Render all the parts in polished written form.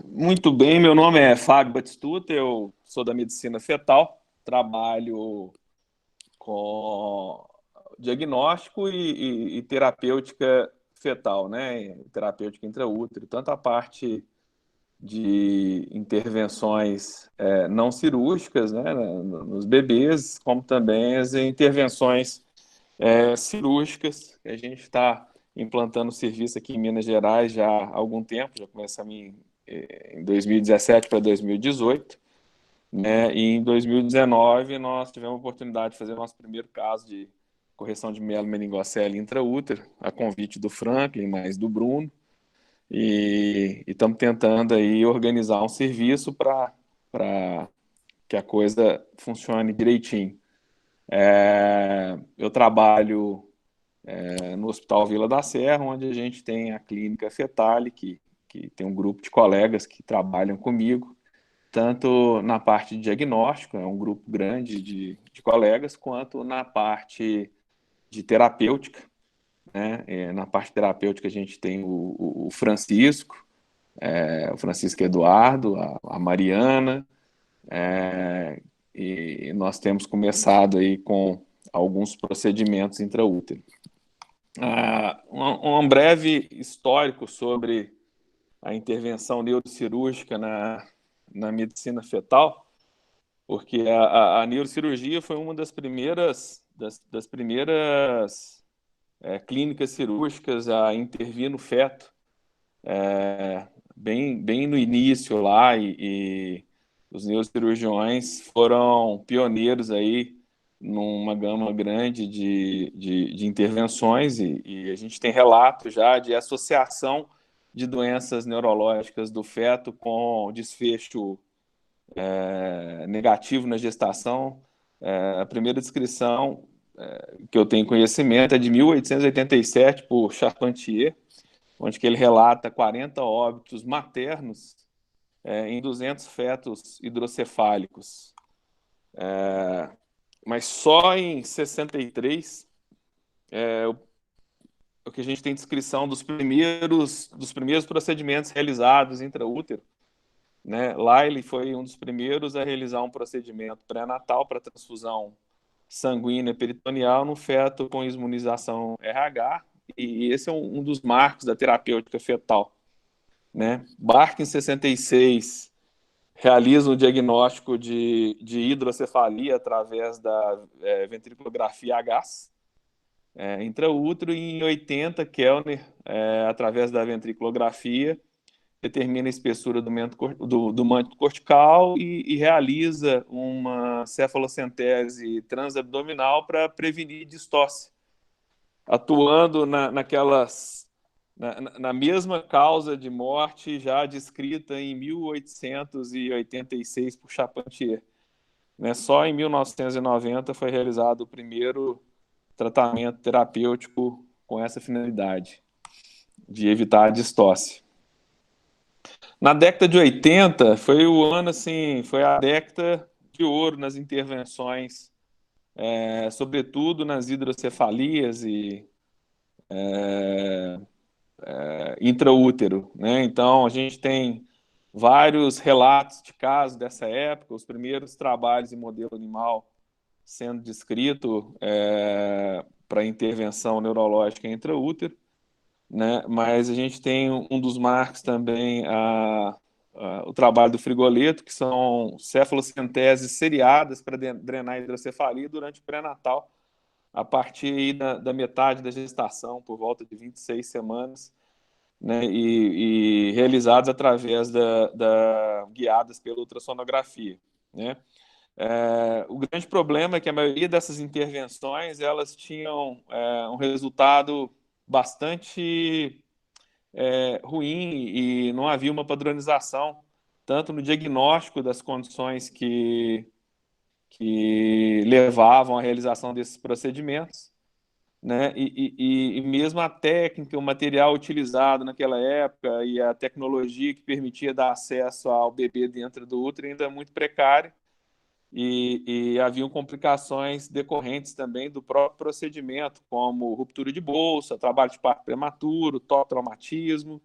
Muito bem, meu nome é Fábio Batistuta, eu sou da medicina fetal, trabalho com diagnóstico e terapêutica fetal, né? Terapêutica intraútero, tanto a parte de intervenções não cirúrgicas, né, nos bebês, como também as intervenções cirúrgicas, que a gente está implantando serviço aqui em Minas Gerais já há algum tempo, já começamos em 2017 para 2018, né? E em 2019 nós tivemos a oportunidade de fazer o nosso primeiro caso de correção de mielomeningocele intraútero, a convite do Franklin, mais do Bruno, e estamos tentando aí organizar um serviço para que a coisa funcione direitinho. Eu trabalho no Hospital Vila da Serra, onde a gente tem a clínica Fetale, que tem um grupo de colegas que trabalham comigo, tanto na parte de diagnóstico, é um grupo grande de colegas, quanto na parte de terapêutica, né? Na parte terapêutica a gente tem o Francisco, o Francisco Eduardo, a Mariana, e nós temos começado aí com alguns procedimentos intraútero. Um breve histórico sobre a intervenção neurocirúrgica na medicina fetal, porque a neurocirurgia foi uma das primeiras clínicas cirúrgicas a intervir no feto, bem no início lá, e os neurocirurgiões foram pioneiros aí numa gama grande de intervenções, e a gente tem relatos já de associação de doenças neurológicas do feto com desfecho negativo na gestação. A primeira descrição que eu tenho conhecimento é de 1887 por Charpentier, onde que ele relata 40 óbitos maternos em 200 fetos hidrocefálicos. Mas só em 63 o que a gente tem descrição dos primeiros procedimentos realizados intraútero, né? Lá ele foi um dos primeiros a realizar um procedimento pré-natal para transfusão sanguínea peritoneal no feto com imunização RH, e esse é um dos marcos da terapêutica fetal, né? Barker, em 66, realiza um diagnóstico de hidrocefalia através da ventriculografia a gás intraútero, e em 80, Kellner, através da ventriculografia, determina a espessura do manto cortical e realiza uma cefalocentese transabdominal para prevenir distócia, atuando na mesma causa de morte já descrita em 1886 por Charpentier. Né? Só em 1990 foi realizado o primeiro tratamento terapêutico com essa finalidade, de evitar a distócia. Na década de 80 foi o ano, assim, foi a década de ouro nas intervenções, sobretudo nas hidrocefalias e intraútero, né? Então a gente tem vários relatos de casos dessa época, os primeiros trabalhos em modelo animal sendo descrito para intervenção neurológica intraútero, né? Mas a gente tem um dos marcos também, o trabalho do Frigoleto, que são cefalocenteses seriadas para drenar a hidrocefalia durante o pré-natal, a partir da metade da gestação, por volta de 26 semanas, né? E realizadas através guiadas pela ultrassonografia, né? O grande problema é que a maioria dessas intervenções elas tinham um resultado bastante ruim, e não havia uma padronização, tanto no diagnóstico das condições que levavam à realização desses procedimentos, né? E mesmo a técnica, o material utilizado naquela época e a tecnologia que permitia dar acesso ao bebê dentro do útero ainda é muito precária, e haviam complicações decorrentes também do próprio procedimento, como ruptura de bolsa, trabalho de parto prematuro, toque traumatismo,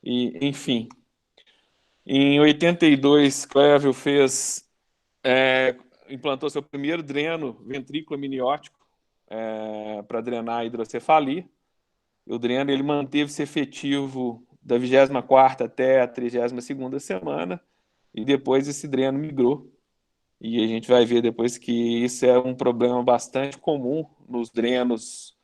e enfim. Em 82, Clévio implantou seu primeiro dreno ventrículo amniótico para drenar a hidrocefalia. O dreno ele manteve-se efetivo da 24ª até a 32ª semana, e depois esse dreno migrou. E a gente vai ver depois que isso é um problema bastante comum nos drenos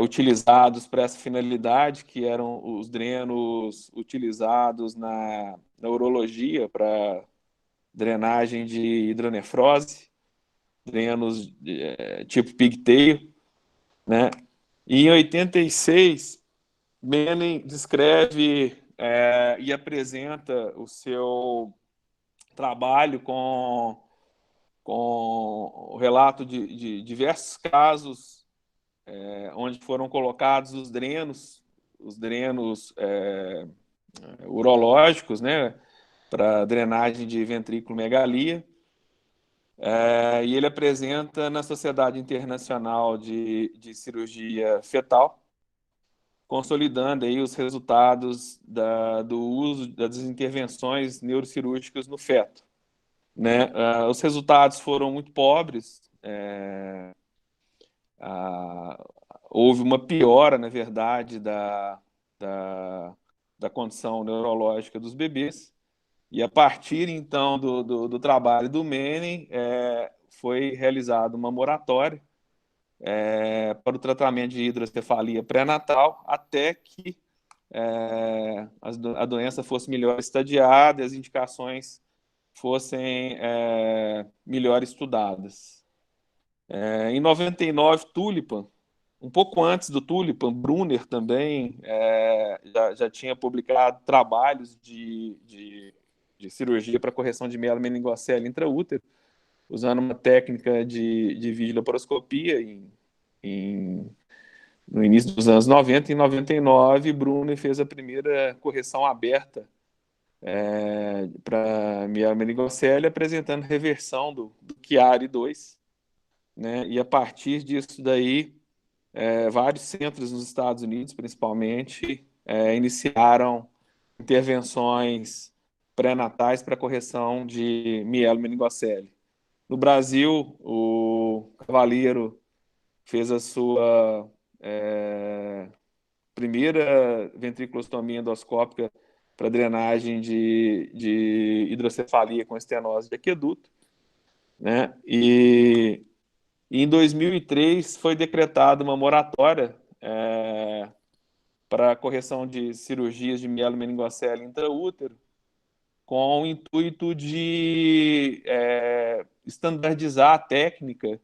utilizados para essa finalidade, que eram os drenos utilizados na urologia para drenagem de hidronefrose, drenos tipo pigtail, né? E em 86, Manning descreve e apresenta o seu trabalho com o relato de diversos casos onde foram colocados os drenos urológicos, né, para drenagem de ventrículo-megalia. E ele apresenta na Sociedade Internacional de Cirurgia Fetal, consolidando aí os resultados do uso das intervenções neurocirúrgicas no feto, né? Os resultados foram muito pobres. Houve uma piora, na verdade, da condição neurológica dos bebês. E a partir, então, do trabalho do Manning, foi realizada uma moratória para o tratamento de hidrocefalia pré-natal, até que a doença fosse melhor estadiada e as indicações fossem melhor estudadas. Em 99, Tulipan, um pouco antes do Tulipan, Brunner também já tinha publicado trabalhos de cirurgia para correção de mielomeningocele intraútero, usando uma técnica de videolaparoscopia no início dos anos 90. Em 99, Brunner fez a primeira correção aberta para mielomeningocele, apresentando reversão do Chiari-2, né? E a partir disso daí, vários centros nos Estados Unidos, principalmente, iniciaram intervenções pré-natais para correção de mielomeningocele. No Brasil, o Cavaleiro fez a sua primeira ventriculostomia endoscópica para drenagem de hidrocefalia com estenose de aqueduto, né? E em 2003 foi decretada uma moratória para correção de cirurgias de mielomeningocele intraútero, com o intuito de estandardizar a técnica,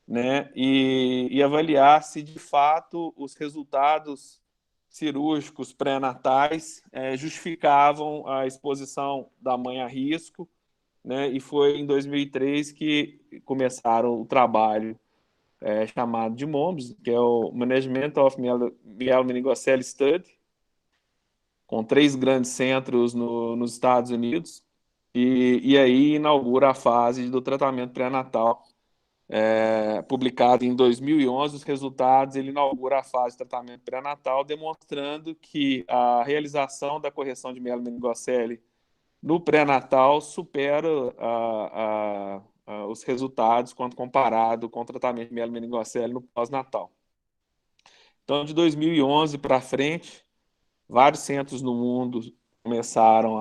né, e avaliar se de fato os resultados cirúrgicos pré-natais justificavam a exposição da mãe a risco, né, e foi em 2003 que começaram o trabalho chamado de MOMS, que é o Management of Mielomeningocele Study, com 3 grandes centros nos Estados Unidos, e aí inaugura a fase do tratamento pré-natal, publicado em 2011. Os resultados, ele inaugura a fase de tratamento pré-natal, demonstrando que a realização da correção de mielomeningocele no pré-natal supera os resultados quando comparado com o tratamento de mielomeningocele no pós-natal. Então, de 2011 para frente, vários centros no mundo começaram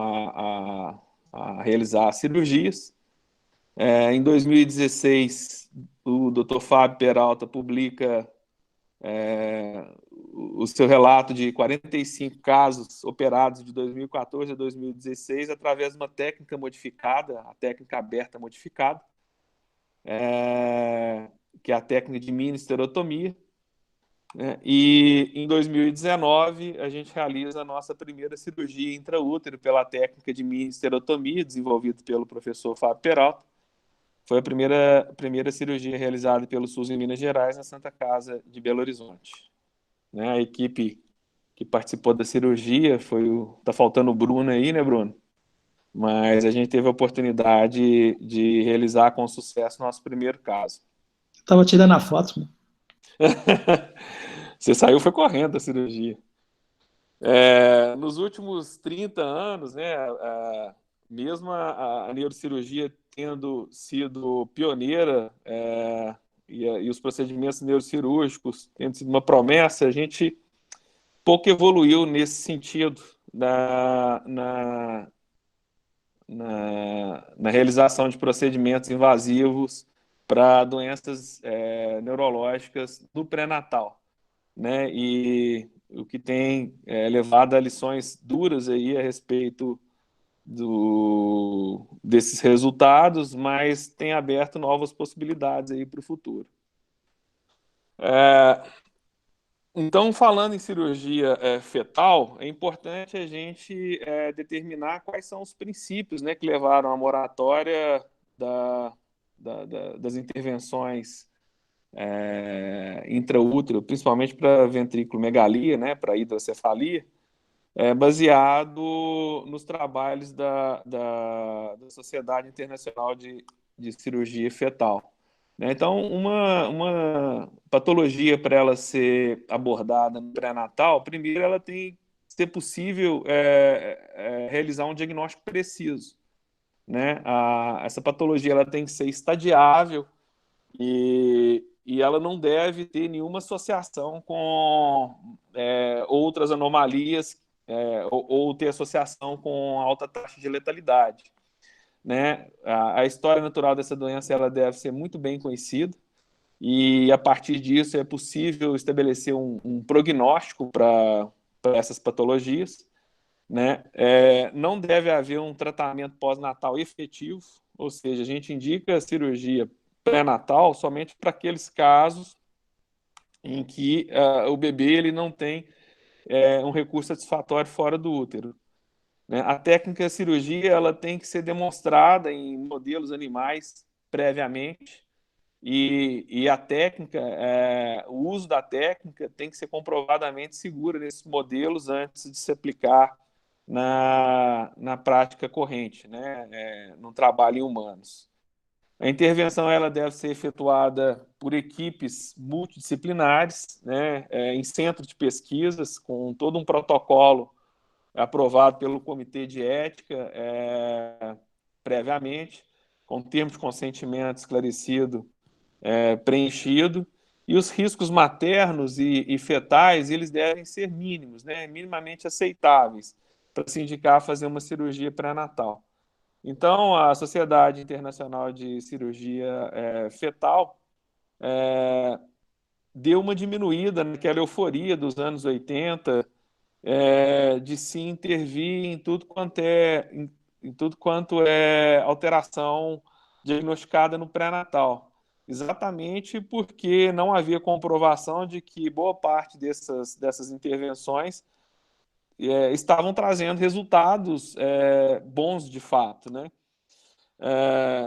a realizar cirurgias. Em 2016, o Dr. Fábio Peralta publica o seu relato de 45 casos operados de 2014 a 2016 através de uma técnica modificada, a técnica aberta modificada, que é a técnica de mini-esterotomia. E em 2019, a gente realiza a nossa primeira cirurgia intraútero pela técnica de mini-esterotomia, desenvolvida pelo professor Fábio Peralta. Foi a primeira cirurgia realizada pelo SUS em Minas Gerais, na Santa Casa de Belo Horizonte. Né? A equipe que participou da cirurgia tá faltando o Bruno aí, né, Bruno? Mas a gente teve a oportunidade de realizar com sucesso nosso primeiro caso. Tava tirando a foto, mano. Você saiu, foi correndo da cirurgia. Nos últimos 30 anos, né, mesmo a neurocirurgia tendo sido pioneira, e os procedimentos neurocirúrgicos tendo sido uma promessa, a gente pouco evoluiu nesse sentido na realização de procedimentos invasivos para doenças neurológicas no pré-natal, né? E o que tem levado a lições duras aí a respeito desses resultados, mas tem aberto novas possibilidades aí para o futuro. Então, falando em cirurgia fetal, é importante a gente determinar quais são os princípios, né, que levaram à moratória das intervenções intraútero, principalmente para ventriculomegalia, né, para hidrocefalia, baseado nos trabalhos da Sociedade Internacional de Cirurgia Fetal. Né? Então, uma patologia para ela ser abordada no pré-natal, primeiro ela tem que ser possível realizar um diagnóstico preciso. Né? Essa patologia ela tem que ser estadiável e ela não deve ter nenhuma associação com outras anomalias ou ter associação com alta taxa de letalidade. Né? A história natural dessa doença ela deve ser muito bem conhecida e a partir disso é possível estabelecer um prognóstico para essas patologias. Né? Não deve haver um tratamento pós-natal efetivo, ou seja, a gente indica a cirurgia pré-natal somente para aqueles casos em que o bebê ele não tem um recurso satisfatório fora do útero. Né? A técnica de cirurgia ela tem que ser demonstrada em modelos animais previamente e a técnica, o uso da técnica tem que ser comprovadamente seguro nesses modelos antes de se aplicar na prática corrente, né? No trabalho em humanos. A intervenção ela deve ser efetuada por equipes multidisciplinares, né? Em centros de pesquisas, com todo um protocolo aprovado pelo Comitê de Ética previamente, com termos de consentimento esclarecido preenchido, e os riscos maternos e fetais eles devem ser mínimos, né, minimamente aceitáveis, para se indicar fazer uma cirurgia pré-natal. Então, a Sociedade Internacional de Cirurgia Fetal deu uma diminuída naquela euforia dos anos 80 de se intervir em tudo quanto é alteração diagnosticada no pré-natal. Exatamente porque não havia comprovação de que boa parte dessas intervenções estavam trazendo resultados bons de fato, né?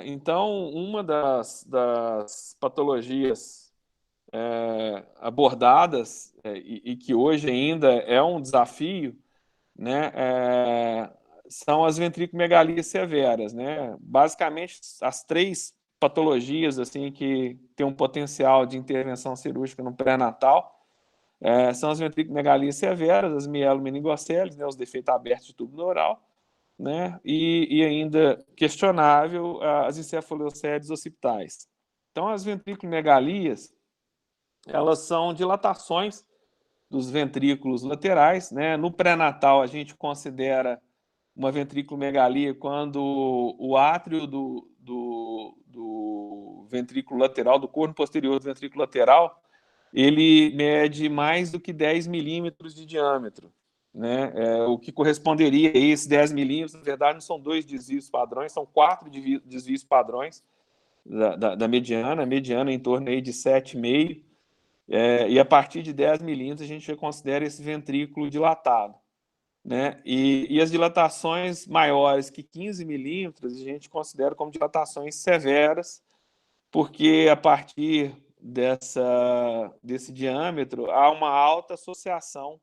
Então, uma das patologias abordadas e que hoje ainda é um desafio, né, são as ventricomegalias severas, né? Basicamente, as três patologias assim que têm um potencial de intervenção cirúrgica no pré-natal são as ventricomegalias severas, as mielomeningocele, né, os defeitos abertos de tubo neural, né? E ainda questionável as encefaloceles occipitais. Então, as ventricomegalias elas são dilatações dos ventrículos laterais, né? No pré-natal, a gente considera uma ventriculomegalia quando o átrio do ventrículo lateral, do corno posterior do ventrículo lateral, ele mede mais do que 10 milímetros de diâmetro. Né? O que corresponderia a esses 10 milímetros, na verdade, não são dois desvios padrões, são quatro desvios padrões da mediana, a mediana em torno aí de 7,5, e a partir de 10 milímetros a gente já considera esse ventrículo dilatado. Né? E as dilatações maiores que 15 milímetros a gente considera como dilatações severas, porque a partir desse diâmetro há uma alta associação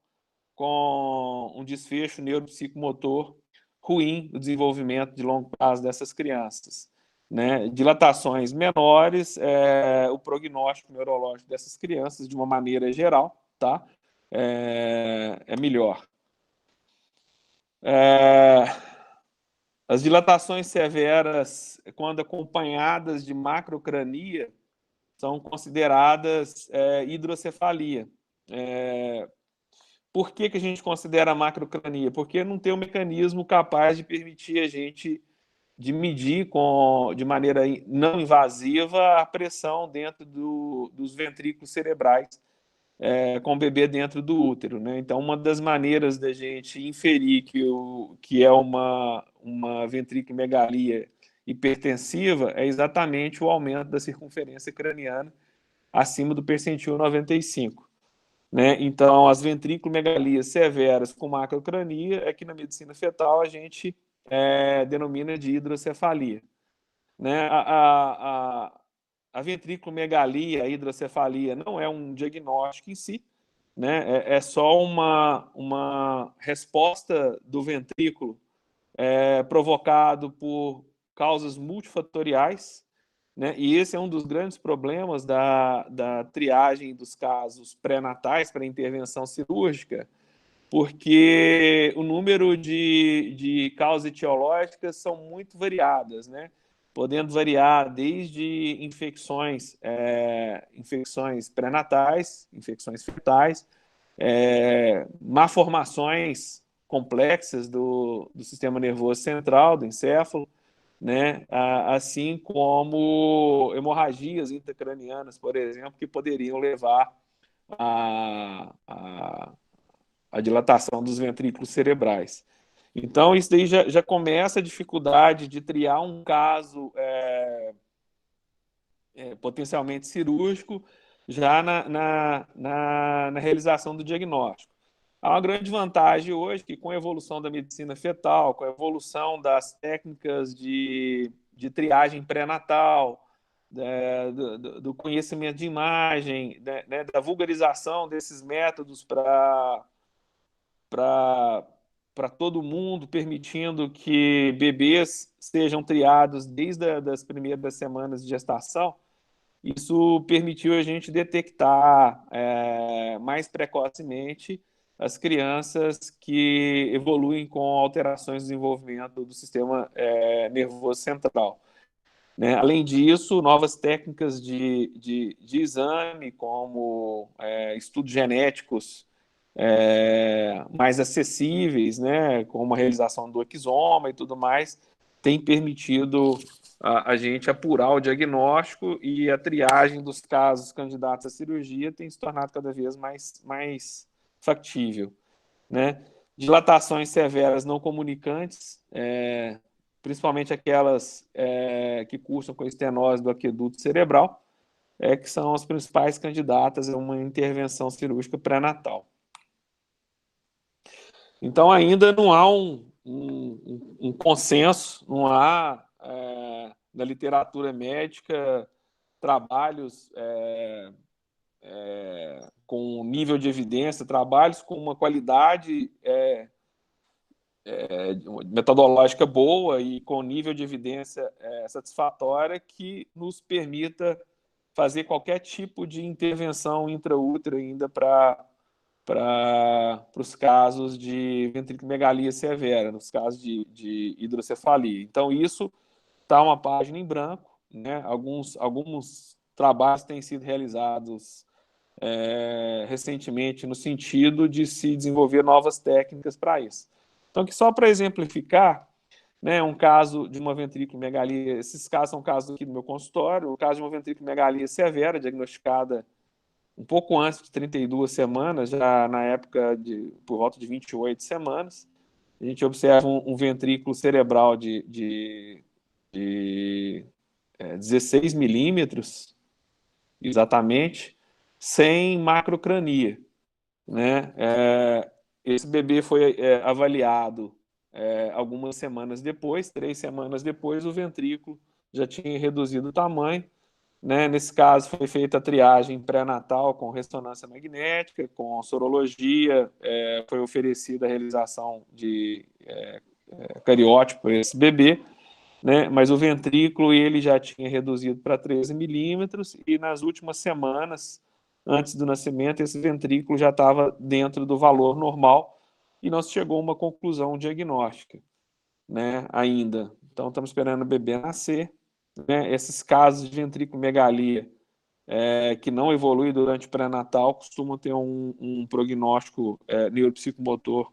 com um desfecho neuropsicomotor ruim no desenvolvimento de longo prazo dessas crianças. Né? Dilatações menores, o prognóstico neurológico dessas crianças, de uma maneira geral, tá? É melhor. É, as dilatações severas, quando acompanhadas de macrocrania, são consideradas hidrocefalia. Por que a gente considera macrocrania? Porque não tem um mecanismo capaz de permitir a gente de medir de maneira não invasiva a pressão dentro dos ventrículos cerebrais com o bebê dentro do útero, né? Então, uma das maneiras da gente inferir que é uma ventriculomegalia hipertensiva é exatamente o aumento da circunferência craniana acima do percentil 95. Né? Então, as ventriculomegalias severas com macrocrania é que na medicina fetal a gente denomina de hidrocefalia. Né? A ventriculomegalia, a hidrocefalia, não é um diagnóstico em si, né? É só uma resposta do ventrículo provocado por causas multifatoriais, né? E esse é um dos grandes problemas da triagem dos casos pré-natais para intervenção cirúrgica, porque o número de causas etiológicas são muito variadas, né? Podendo variar desde infecções pré-natais, infecções fetais, malformações complexas do sistema nervoso central, do encéfalo, né? Assim como hemorragias intracranianas, por exemplo, que poderiam levar a dilatação dos ventrículos cerebrais. Então, isso daí já começa a dificuldade de triar um caso potencialmente cirúrgico já na realização do diagnóstico. Há uma grande vantagem hoje que, com a evolução da medicina fetal, com a evolução das técnicas de triagem pré-natal, do conhecimento de imagem, né, da vulgarização desses métodos para todo mundo, permitindo que bebês sejam triados desde as primeiras semanas de gestação, isso permitiu a gente detectar mais precocemente as crianças que evoluem com alterações de desenvolvimento do sistema nervoso central. Né? Além disso, novas técnicas de exame, como estudos genéticos mais acessíveis, né, como a realização do exoma e tudo mais, tem permitido a gente apurar o diagnóstico, e a triagem dos casos candidatos à cirurgia tem se tornado cada vez mais factível. Né? Dilatações severas não comunicantes, principalmente aquelas que cursam com estenose do aqueduto cerebral, que são as principais candidatas a uma intervenção cirúrgica pré-natal. Então, ainda não há um consenso, não há, na literatura médica, trabalhos com nível de evidência, trabalhos com uma qualidade metodológica boa e com nível de evidência satisfatória que nos permita fazer qualquer tipo de intervenção intraútero ainda para os casos de ventriculomegalia severa, nos casos de hidrocefalia. Então, isso está uma página em branco, né? Alguns trabalhos têm sido realizados recentemente no sentido de se desenvolver novas técnicas para isso. Então, que só para exemplificar, né, um caso de uma ventriculomegalia, esses casos são casos aqui do meu consultório, o caso de uma ventriculomegalia severa, diagnosticada um pouco antes de 32 semanas, já na época por volta de 28 semanas, a gente observa um ventrículo cerebral de 16 milímetros, exatamente, sem macrocrania. Né? Esse bebê foi avaliado algumas semanas depois, 3 semanas depois, o ventrículo já tinha reduzido o tamanho. Né? Nesse caso, foi feita a triagem pré-natal com ressonância magnética, com sorologia, foi oferecida a realização de cariótipo para esse bebê, né? Mas o ventrículo ele já tinha reduzido para 13 milímetros, e nas últimas semanas, antes do nascimento, esse ventrículo já estava dentro do valor normal, e não se chegou a uma conclusão diagnóstica, né, ainda. Então, estamos esperando o bebê nascer, né? Esses casos de ventriculomegalia que não evolui durante o pré-natal costumam ter um prognóstico neuropsicomotor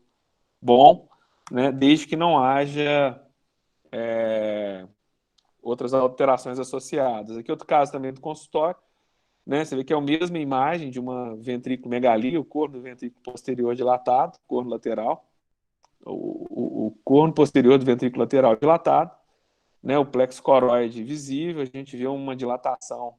bom, né, desde que não haja outras alterações associadas. Aqui outro caso também do consultório, né, você vê que é a mesma imagem de uma ventriculomegalia, o corno do ventrículo posterior dilatado, corno lateral, o corno posterior do ventrículo lateral dilatado, né, o plexo coroide visível, a gente vê uma dilatação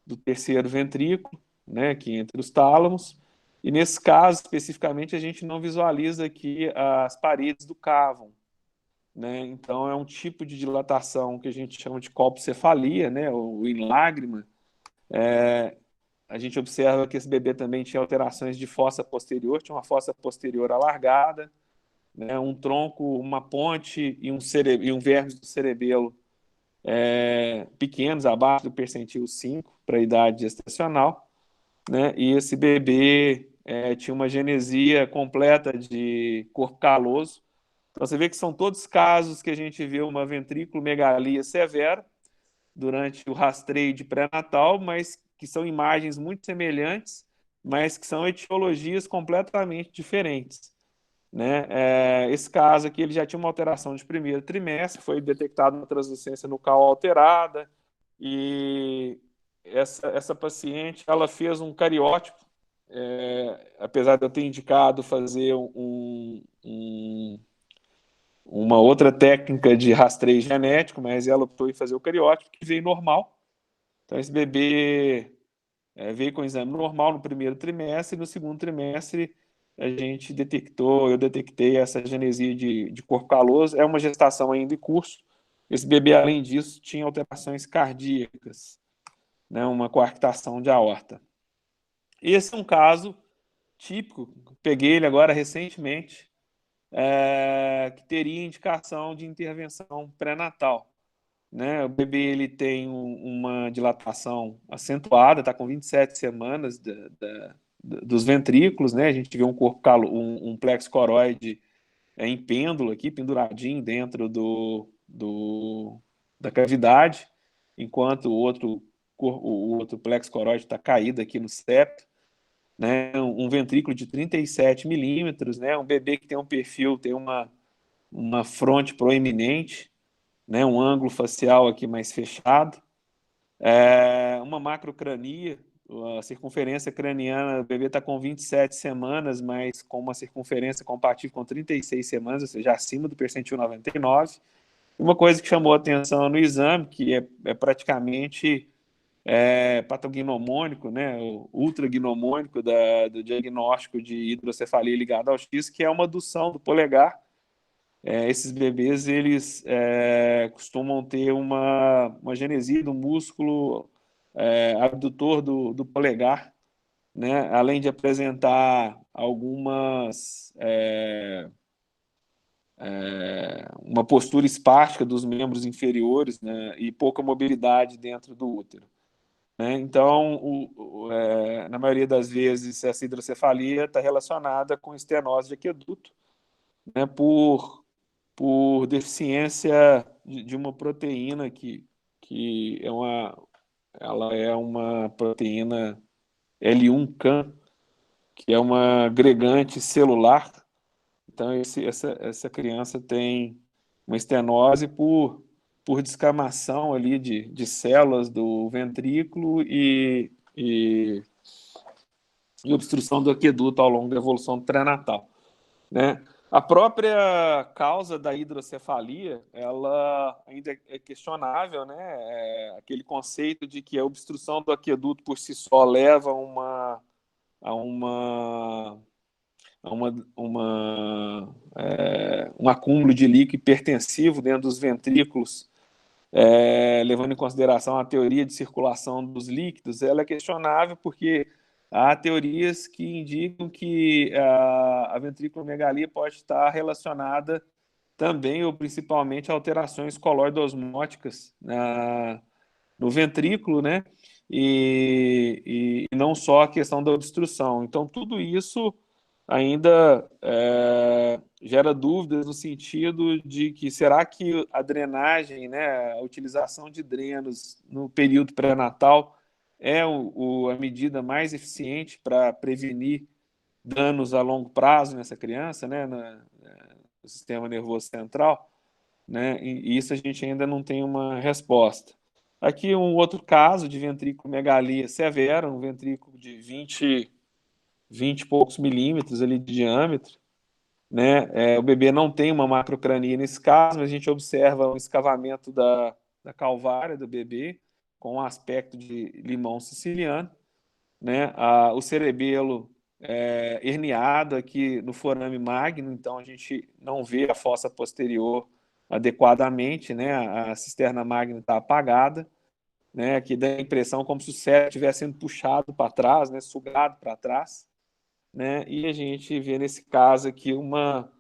do terceiro ventrículo, né, aqui entre os tálamos, e nesse caso, especificamente, a gente não visualiza aqui as paredes do cávum, né, então é um tipo de dilatação que a gente chama de colpocefalia, né, ou em lágrima. A gente observa que esse bebê também tinha alterações de fossa posterior, tinha uma fossa posterior alargada, né, um tronco, uma ponte e um vértice do cerebelo pequenos, abaixo do percentil 5 para a idade gestacional, né? E esse bebê tinha uma genesia completa de corpo caloso. Então você vê que são todos casos que a gente vê uma ventriculomegalia severa durante o rastreio de pré-natal, mas que são imagens muito semelhantes, mas que são etiologias completamente diferentes, né? Esse caso aqui ele já tinha uma alteração de primeiro trimestre, foi detectada uma translucência nucal alterada, e essa paciente ela fez um cariótipo, apesar de eu ter indicado fazer uma outra técnica de rastreio genético, mas ela optou em fazer o cariótipo, que veio normal. Então esse bebê veio com exame normal no primeiro trimestre, e no segundo trimestre eu detectei essa genesia de corpo caloso, é uma gestação ainda em curso. Esse bebê, além disso, tinha alterações cardíacas, né, uma coarctação de aorta. Esse é um caso típico, peguei ele agora recentemente, que teria indicação de intervenção pré-natal, né? O bebê ele tem uma dilatação acentuada, está com 27 semanas dos ventrículos, né? A gente vê um corpo um plexo coroide em pêndulo aqui, penduradinho dentro da cavidade, enquanto o outro plexo coroide está caído aqui no septo, né? Um ventrículo de 37 milímetros, né? Um bebê que tem um perfil, tem uma fronte proeminente, né, um ângulo facial aqui mais fechado, uma macrocrania, a circunferência craniana, o bebê está com 27 semanas, mas com uma circunferência compatível com 36 semanas, ou seja, acima do percentil 99. Uma coisa que chamou a atenção no exame, que é praticamente patognomônico, né, ultragnomônico do diagnóstico de hidrocefalia ligada ao X, que é uma adução do polegar. Esses bebês eles costumam ter uma genesia do músculo abdutor do polegar, né? Além de apresentar uma postura espástica dos membros inferiores, né? E pouca mobilidade dentro do útero, né? Então, na maioria das vezes, essa hidrocefalia está relacionada com estenose de aqueduto, né? Por deficiência de uma proteína que ela é uma proteína L1-CAM, que é uma agregante celular. Então, essa criança tem uma estenose por descamação ali de células do ventrículo e obstrução do aqueduto ao longo da evolução pré-natal, né? A própria causa da hidrocefalia, ela ainda é questionável, né? Aquele conceito de que a obstrução do aqueduto por si só leva a um acúmulo de líquido hipertensivo dentro dos ventrículos, levando em consideração a teoria de circulação dos líquidos, ela é questionável porque há teorias que indicam que a ventriculomegalia pode estar relacionada também ou principalmente a alterações coloidosmóticas no ventrículo, né? E não só a questão da obstrução. Então, tudo isso ainda gera dúvidas no sentido de que será que a drenagem, né, a utilização de drenos no período pré-natal é a medida mais eficiente para prevenir danos a longo prazo nessa criança, né, no sistema nervoso central, né, e isso a gente ainda não tem uma resposta. Aqui um outro caso de ventriculomegalia severa, um ventrículo de 20 e poucos milímetros ali de diâmetro, né? O bebê não tem uma macrocrania nesse caso, mas a gente observa um escavamento da calvária do bebê com um aspecto de limão siciliano, né? O cerebelo herniado aqui no forame magno, então a gente não vê a fossa posterior adequadamente, né? A cisterna magna está apagada, né? Que dá a impressão como se o cérebro estivesse sendo puxado para trás, né? Sugado para trás, né? E a gente vê nesse caso aqui uma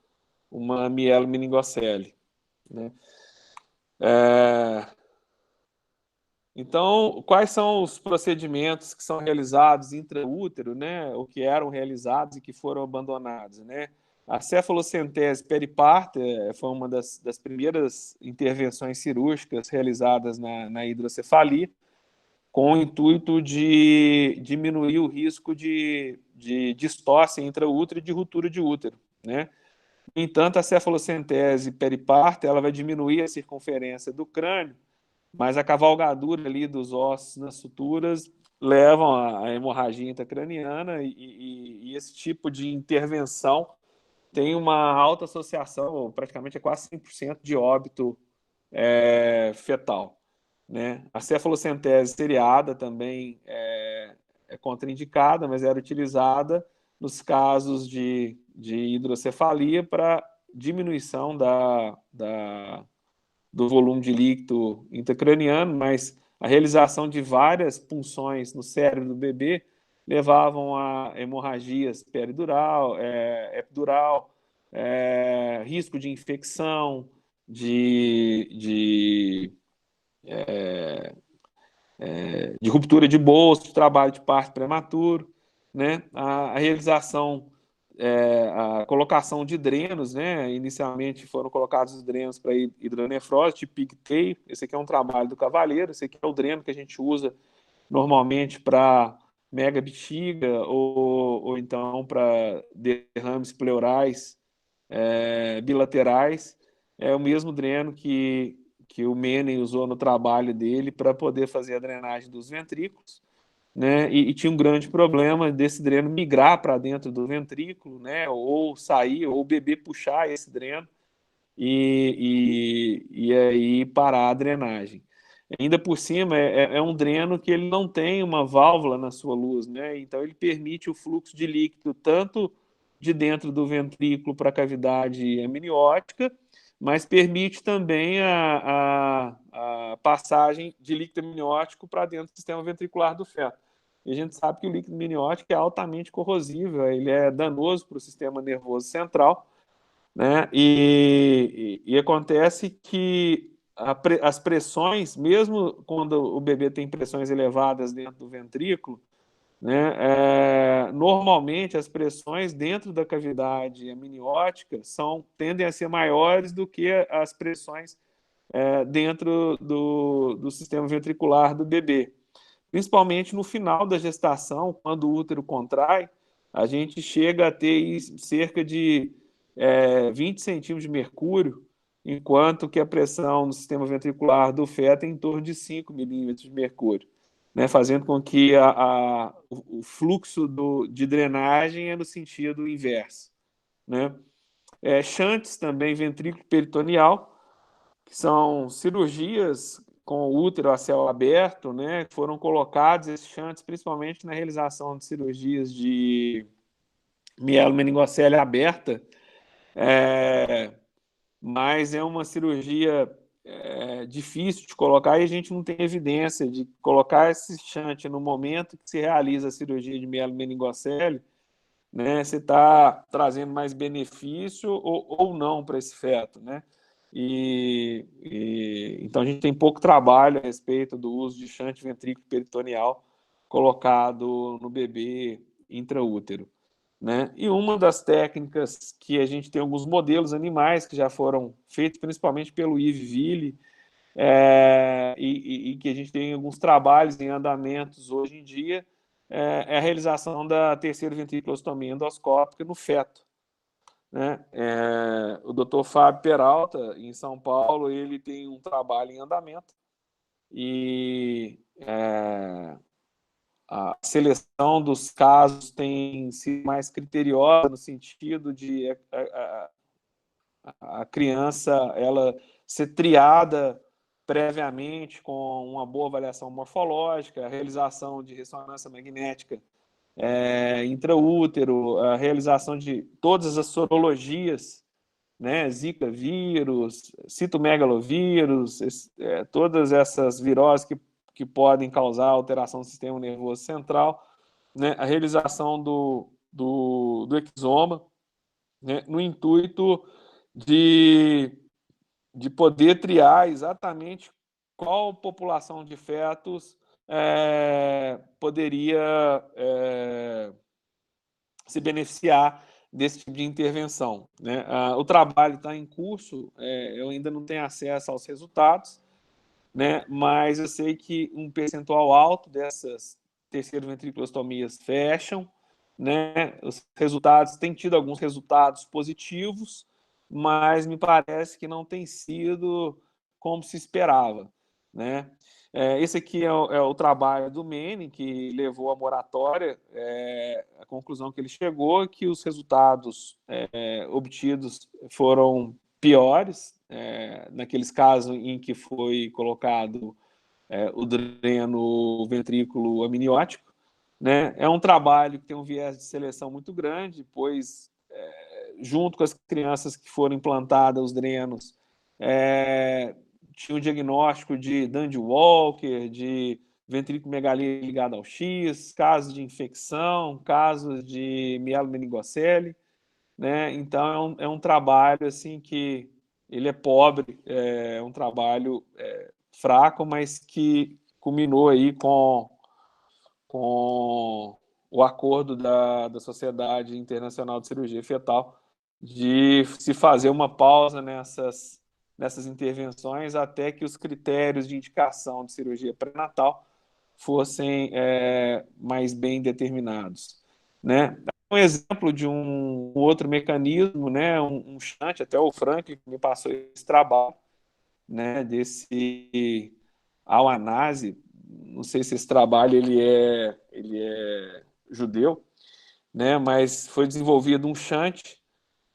mielomeningocele, né? Então, quais são os procedimentos que são realizados intraútero, né? Ou que eram realizados e que foram abandonados, né? A cefalocentese periparto foi uma das primeiras intervenções cirúrgicas realizadas na hidrocefalia, com o intuito de diminuir o risco de distócia intraútero e de ruptura de útero, né? No entanto, a cefalocentese periparto ela vai diminuir a circunferência do crânio, mas a cavalgadura ali dos ossos nas suturas levam à hemorragia intracraniana e esse tipo de intervenção tem uma alta associação, praticamente é quase 100% de óbito fetal, né? A cefalocentese seriada também é contraindicada, mas era utilizada nos casos de hidrocefalia para diminuição do volume de líquido intracraniano, mas a realização de várias punções no cérebro do bebê levavam a hemorragias peridural, epidural, risco de infecção, de ruptura de bolso, trabalho de parto prematuro, né? A realização, a colocação de drenos, né? Inicialmente foram colocados os drenos para hidronefrose, tipo pigtail. Esse aqui é um trabalho do Cavalheiro, esse aqui é o dreno que a gente usa normalmente para mega bexiga ou então para derrames pleurais bilaterais. É o mesmo dreno que o Menem usou no trabalho dele para poder fazer a drenagem dos ventrículos, né? E tinha um grande problema desse dreno migrar para dentro do ventrículo, né? Ou sair, ou o bebê puxar esse dreno e aí parar a drenagem. Ainda por cima, é um dreno que ele não tem uma válvula na sua luz, né? Então ele permite o fluxo de líquido tanto de dentro do ventrículo para a cavidade amniótica, mas permite também a passagem de líquido amniótico para dentro do sistema ventricular do feto. E a gente sabe que o líquido amniótico é altamente corrosivo, ele é danoso para o sistema nervoso central, né? E acontece que as pressões, mesmo quando o bebê tem pressões elevadas dentro do ventrículo, né, normalmente as pressões dentro da cavidade amniótica tendem a ser maiores do que as pressões dentro do sistema ventricular do bebê. Principalmente no final da gestação, quando o útero contrai, a gente chega a ter cerca de 20 centímetros de mercúrio, enquanto que a pressão no sistema ventricular do feto é em torno de 5 milímetros de mercúrio, né, fazendo com que o fluxo de drenagem é no sentido inverso, né? Shunts também ventrículo peritoneal, que são cirurgias com o útero a céu aberto, né? Foram colocados esses shunts principalmente na realização de cirurgias de mielomeningocele aberta, mas é uma cirurgia difícil de colocar e a gente não tem evidência de colocar esse shunt no momento que se realiza a cirurgia de mielomeningocele, né? Se está trazendo mais benefício ou não para esse feto, né? Então a gente tem pouco trabalho a respeito do uso de shunt ventrículo peritoneal colocado no bebê intraútero. né? E uma das técnicas que a gente tem alguns modelos animais que já foram feitos, principalmente pelo Yves Ville, e que a gente tem alguns trabalhos em andamentos hoje em dia, é a realização da terceira ventriculostomia endoscópica no feto, né? O Dr. Fábio Peralta, em São Paulo, ele tem um trabalho em andamento e a seleção dos casos tem sido mais criteriosa no sentido de a criança ela ser triada previamente com uma boa avaliação morfológica, a realização de ressonância magnética intraútero, a realização de todas as sorologias, né, Zika vírus, citomegalovírus, todas essas viroses que podem causar alteração do sistema nervoso central, né, a realização do exoma, né, no intuito de, de poder triar exatamente qual população de fetos poderia se beneficiar desse tipo de intervenção, né? O trabalho está em curso, eu ainda não tenho acesso aos resultados, né? Mas eu sei que um percentual alto dessas terceiro ventriculostomias fecham, né? Os resultados têm tido alguns resultados positivos, mas me parece que não tem sido como se esperava, né? Esse aqui é o trabalho do Manning, que levou à moratória. A conclusão que ele chegou é que os resultados obtidos foram piores, naqueles casos em que foi colocado o dreno ventrículo amniótico, né? É um trabalho que tem um viés de seleção muito grande, pois, junto com as crianças que foram implantadas os drenos, tinha o diagnóstico de Dandy Walker, de ventriculomegalia ligada ao X, casos de infecção, casos de mielomeningocele, né? Então é um trabalho assim que ele é pobre, é um trabalho fraco, mas que culminou aí com o acordo da Sociedade Internacional de Cirurgia Fetal de se fazer uma pausa nessas intervenções até que os critérios de indicação de cirurgia pré-natal fossem mais bem determinados, né? Um exemplo de um outro mecanismo, né? Um shunt, até o Frank me passou esse trabalho, né? Desse Al-Anasi, não sei se esse trabalho ele é judeu, né? Mas foi desenvolvido um shunt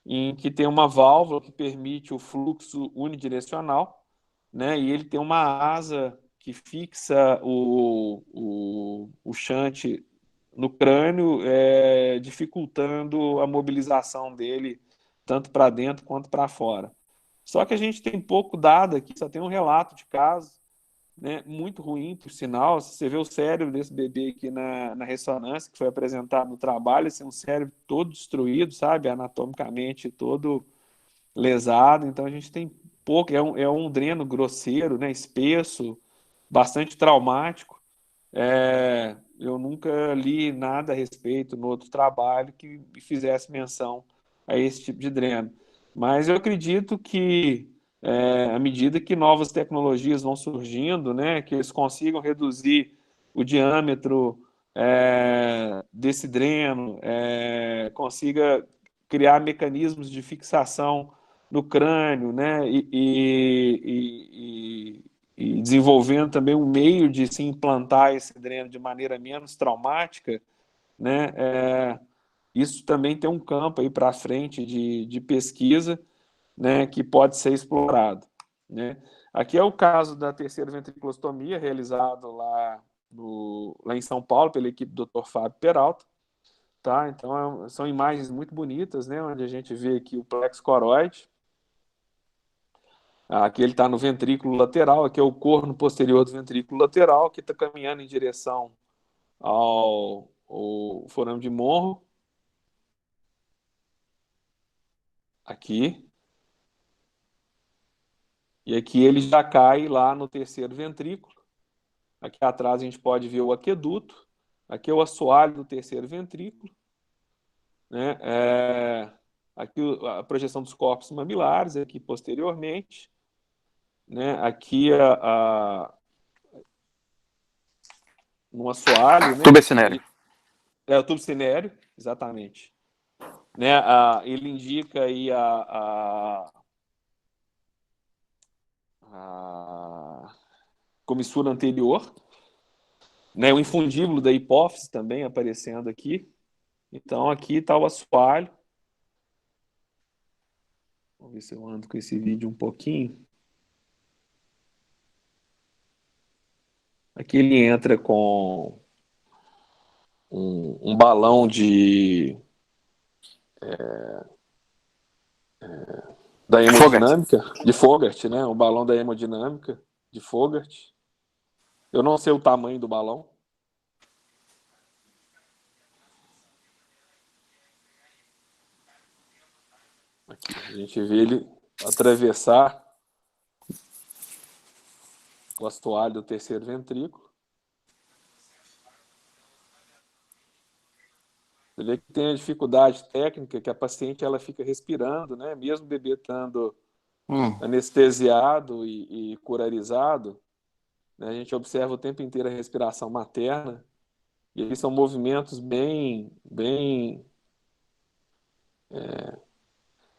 em que tem uma válvula que permite o fluxo unidirecional, né? E ele tem uma asa que fixa o shunt no crânio, dificultando a mobilização dele tanto para dentro quanto para fora. Só que a gente tem pouco dado aqui, só tem um relato de casos, né, muito ruim, por sinal. Se você vê o cérebro desse bebê aqui na ressonância, que foi apresentado no trabalho, assim, um cérebro todo destruído, sabe, anatomicamente todo lesado. Então a gente tem pouco, é um dreno grosseiro, né, espesso, bastante traumático. Eu nunca li nada a respeito no outro trabalho que fizesse menção a esse tipo de dreno. Mas eu acredito que, à medida que novas tecnologias vão surgindo, né, que eles consigam reduzir o diâmetro desse dreno, consiga criar mecanismos de fixação no crânio, né, e desenvolvendo também um meio de se implantar esse dreno de maneira menos traumática, né? Isso também tem um campo aí para frente de pesquisa, né, que pode ser explorado, né? Aqui é o caso da terceira ventriculostomia realizado lá em São Paulo pela equipe do Dr. Fábio Peralta, tá? Então são imagens muito bonitas, né, onde a gente vê aqui o plexo coroide. Aqui ele está no ventrículo lateral, aqui é o corno posterior do ventrículo lateral, que está caminhando em direção ao forame de Monro. Aqui. E aqui ele já cai lá no terceiro ventrículo. Aqui atrás a gente pode ver o aqueduto. Aqui é o assoalho do terceiro ventrículo. né? Aqui a projeção dos corpos mamilares, aqui posteriormente, né? Aqui no assoalho, né? Tubo cinério. O tubo cinéreo, exatamente. Né? Ele indica aí a comissura anterior, né? O infundíbulo da hipófise também aparecendo aqui. Então, aqui está o assoalho. Vamos ver se eu ando com esse vídeo um pouquinho. Aqui ele entra com um balão da hemodinâmica, de Fogart, né? Um balão da hemodinâmica de Fogart. Eu não sei o tamanho do balão. Aqui, a gente vê ele atravessar o assoalho do terceiro ventrículo. Você vê que tem a dificuldade técnica que a paciente ela fica respirando, né? Mesmo o bebê estando anestesiado e curarizado, né? A gente observa o tempo inteiro a respiração materna. E eles são movimentos bem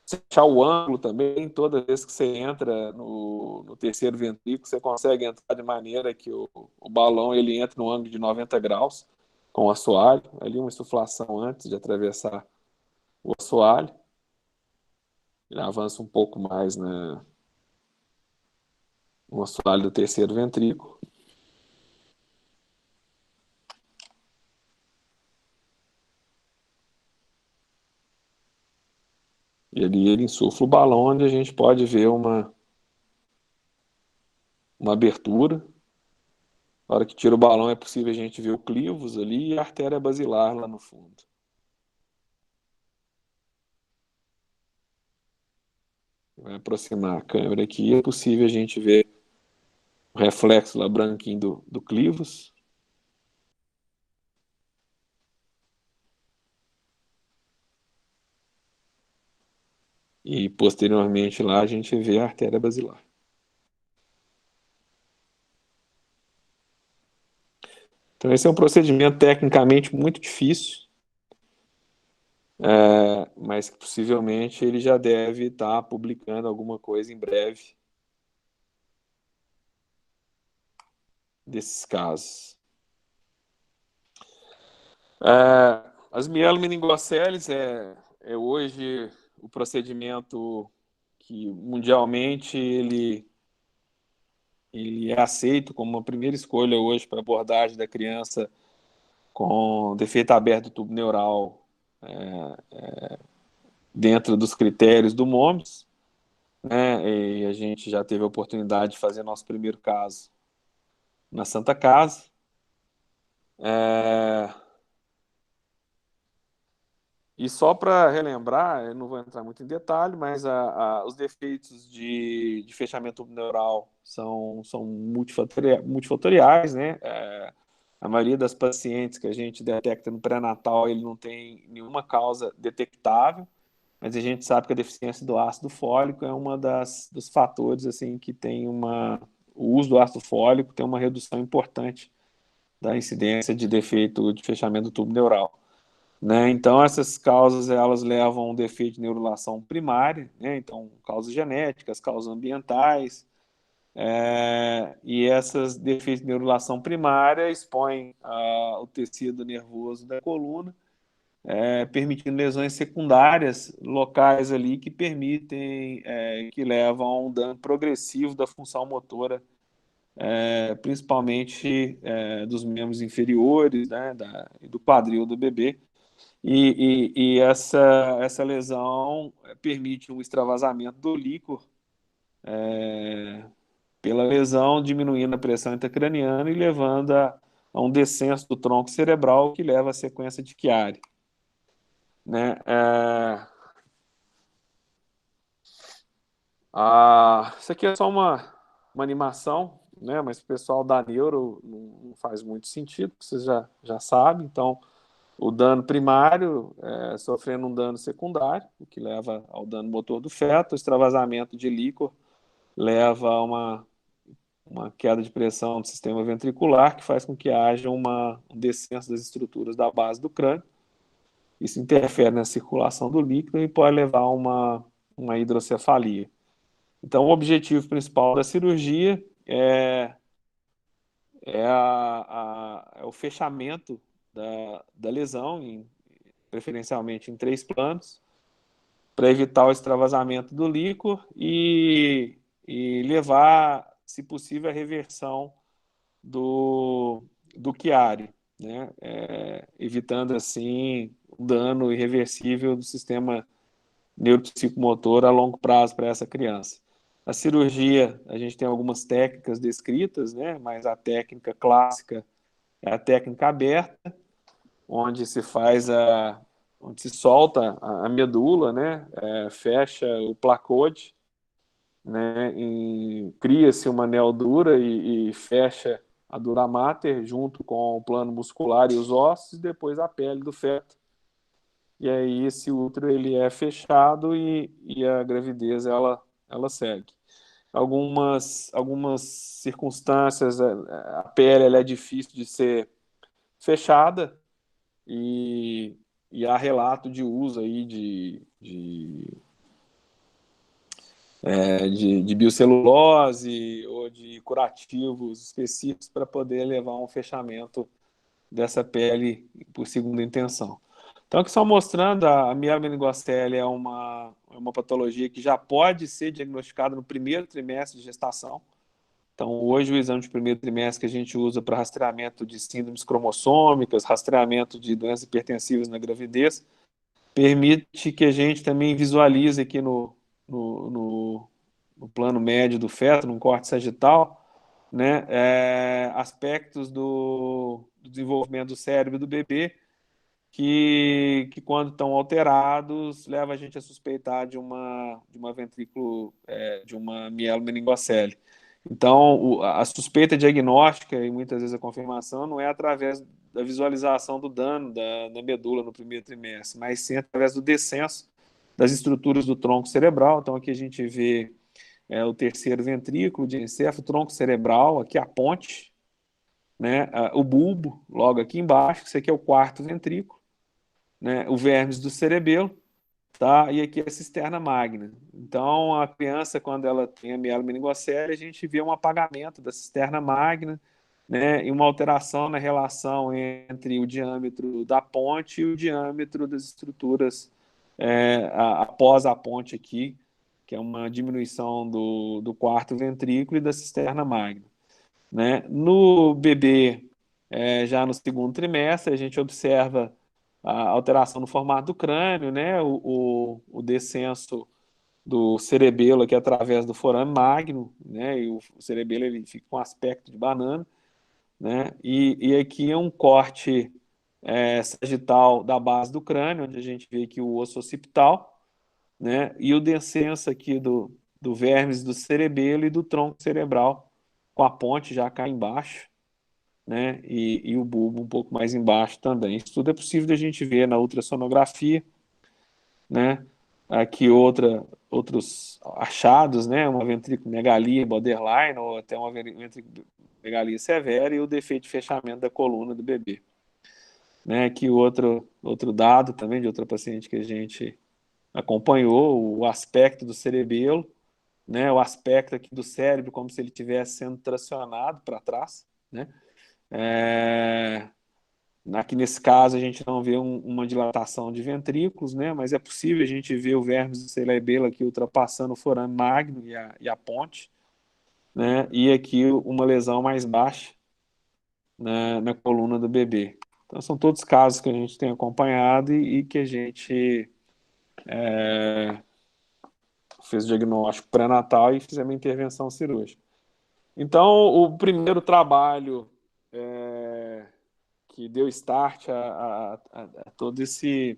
você achar o ângulo também, toda vez que você entra no terceiro ventrículo, você consegue entrar de maneira que o balão ele entra no ângulo de 90 graus com o assoalho, ali uma insuflação antes de atravessar o assoalho. Ele avança um pouco mais no assoalho do terceiro ventrículo. E ali ele insufla o balão, onde a gente pode ver uma abertura. Na hora que tira o balão é possível a gente ver o clivos ali e a artéria basilar lá no fundo. Vai aproximar a câmera aqui, é possível a gente ver o reflexo lá branquinho do clivos. E posteriormente lá a gente vê a artéria basilar. Então esse é um procedimento tecnicamente muito difícil, mas que possivelmente ele já deve estar publicando alguma coisa em breve desses casos. As mielomeningoceles é hoje o procedimento que mundialmente ele é aceito como uma primeira escolha hoje para abordagem da criança com defeito aberto do tubo neural dentro dos critérios do MOMS, né? E a gente já teve a oportunidade de fazer nosso primeiro caso na Santa Casa. E só para relembrar, eu não vou entrar muito em detalhe, mas os defeitos de fechamento neural são multifatoriais, né? A maioria das pacientes que a gente detecta no pré-natal, ele não tem nenhuma causa detectável, mas a gente sabe que a deficiência do ácido fólico é uma dos fatores assim que tem o uso do ácido fólico tem uma redução importante da incidência de defeito de fechamento do tubo neural. Né? Então, essas causas elas levam a um defeito de neurulação primária, né? Então, causas genéticas, causas ambientais, e essas defeitos de neurulação primária expõem o tecido nervoso da coluna, permitindo lesões secundárias locais ali que permitem, que levam a um dano progressivo da função motora, principalmente dos membros inferiores, né? Do quadril do bebê. E essa lesão permite um extravasamento do líquor pela lesão, diminuindo a pressão intracraniana e levando a um descenso do tronco cerebral que leva à sequência de Chiari. Né? Isso aqui é só uma animação, né? Mas o pessoal da neuro não faz muito sentido, vocês já sabem. Então, o dano primário, sofrendo um dano secundário, o que leva ao dano motor do feto. O extravasamento de líquor leva a uma queda de pressão do sistema ventricular, que faz com que haja um descenso das estruturas da base do crânio. Isso interfere na circulação do líquido e pode levar a uma hidrocefalia. Então, o objetivo principal da cirurgia é o fechamento da lesão, preferencialmente em 3 planos, para evitar o extravasamento do líquor e levar, se possível, a reversão do Chiari, né? Evitando, assim, o dano irreversível do sistema neuropsicomotor a longo prazo para essa criança. A cirurgia, a gente tem algumas técnicas descritas, né? Mas a técnica clássica é a técnica aberta, onde se faz onde se solta a medula, né? Fecha o placode, né? E cria-se uma neodura e fecha a dura mater junto com o plano muscular e os ossos, e depois a pele do feto. E aí esse útero ele é fechado e a gravidez ela segue. Algumas circunstâncias, a pele ela é difícil de ser fechada e, e há relato de uso aí de biocelulose ou de curativos específicos para poder levar a um fechamento dessa pele por segunda intenção. Então, aqui só mostrando, a mielomeningocele é uma patologia que já pode ser diagnosticada no primeiro trimestre de gestação. Então, hoje, o exame de primeiro trimestre que a gente usa para rastreamento de síndromes cromossômicas, rastreamento de doenças hipertensivas na gravidez, permite que a gente também visualize aqui no, no, no plano médio do feto, no corte sagital, né, aspectos do desenvolvimento do cérebro do bebê que quando estão alterados, leva a gente a suspeitar de uma ventrículo, de uma mielomeningocele. Então, a suspeita diagnóstica e muitas vezes a confirmação não é através da visualização do dano da medula no primeiro trimestre, mas sim através do descenso das estruturas do tronco cerebral. Então, aqui a gente vê o terceiro ventrículo de encéfalo, tronco cerebral, aqui a ponte, né, o bulbo, logo aqui embaixo, isso aqui é o quarto ventrículo, né, o vermes do cerebelo, tá? E aqui a cisterna magna. Então, a criança, quando ela tem a mielomeningocele, a gente vê um apagamento da cisterna magna, né, e uma alteração na relação entre o diâmetro da ponte e o diâmetro das estruturas após a ponte aqui, que é uma diminuição do quarto ventrículo e da cisterna magna, né? No bebê, já no segundo trimestre, a gente observa a alteração no formato do crânio, né? O descenso do cerebelo aqui através do forame magno, né? E o cerebelo ele fica com aspecto de banana, né? E aqui é um corte sagital da base do crânio, onde a gente vê aqui o osso occipital, né? E o descenso aqui do vermes do cerebelo e do tronco cerebral, com a ponte já cá embaixo, né? E o bulbo um pouco mais embaixo também. Isso tudo é possível de a gente ver na ultrassonografia, né? Aqui outros achados, né? Uma ventriculomegalia borderline ou até uma ventriculomegalia severa e o defeito de fechamento da coluna do bebê. Né? Aqui outro dado também de outra paciente que a gente acompanhou, o aspecto do cerebelo, né? O aspecto aqui do cérebro como se ele estivesse sendo tracionado para trás, né? Aqui nesse caso a gente não vê uma dilatação de ventrículos, né? Mas é possível a gente ver o vermes do cerebelo aqui ultrapassando o forame magno e a ponte, né? E aqui uma lesão mais baixa na coluna do bebê. Então são todos casos que a gente tem acompanhado e que a gente fez o diagnóstico pré-natal e fizemos uma intervenção cirúrgica. Então o primeiro trabalho que deu start a todo esse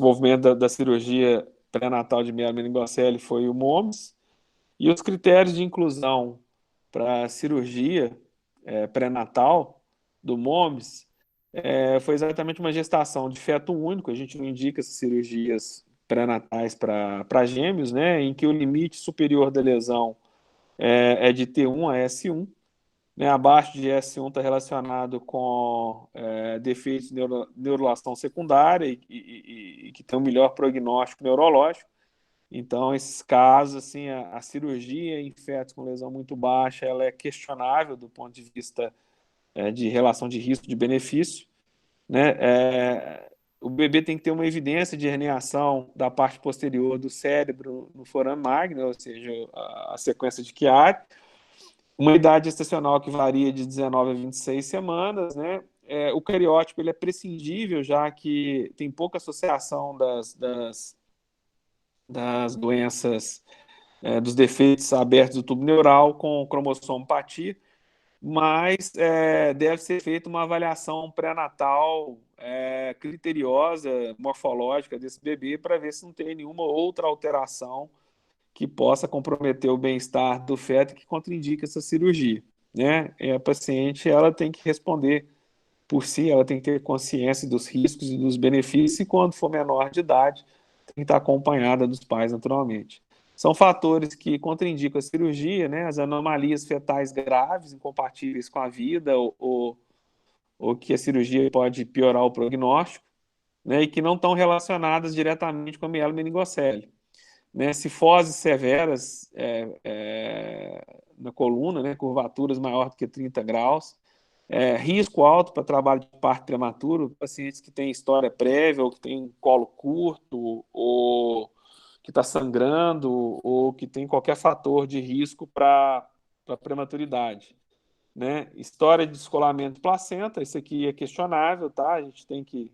movimento da cirurgia pré-natal de mielomeningocele foi o MOMS, e os critérios de inclusão para a cirurgia pré-natal do MOMS foi exatamente uma gestação de feto único. A gente não indica essas cirurgias pré-natais para gêmeos, né, em que o limite superior da lesão é de T1 a S1. Né, abaixo de S1 está relacionado com defeitos de neurulação secundária e que tem um melhor prognóstico neurológico. Então, esses casos, assim, a cirurgia em fetos com lesão muito baixa, ela é questionável do ponto de vista de relação de risco de benefício. Né? O bebê tem que ter uma evidência de herniação da parte posterior do cérebro no forame magno, ou seja, a sequência de Chiari, uma idade gestacional que varia de 19 a 26 semanas, né? O cariótipo ele é prescindível, já que tem pouca associação das doenças, dos defeitos abertos do tubo neural com cromossomopatia, mas deve ser feita uma avaliação pré-natal criteriosa, morfológica desse bebê para ver se não tem nenhuma outra alteração que possa comprometer o bem-estar do feto que contraindica essa cirurgia. Né? A paciente ela tem que responder por si, ela tem que ter consciência dos riscos e dos benefícios e quando for menor de idade tem que estar acompanhada dos pais naturalmente. São fatores que contraindicam a cirurgia, né? As anomalias fetais graves, incompatíveis com a vida ou que a cirurgia pode piorar o prognóstico, né? E que não estão relacionadas diretamente com a mielomeningocele. Né, cifoses severas na coluna, né, curvaturas maior do que 30 graus, risco alto para trabalho de parto prematuro, pacientes que têm história prévia, ou que têm colo curto, ou que está sangrando, ou que tem qualquer fator de risco para prematuridade. Né? História de descolamento de placenta, isso aqui é questionável, tá? A gente tem que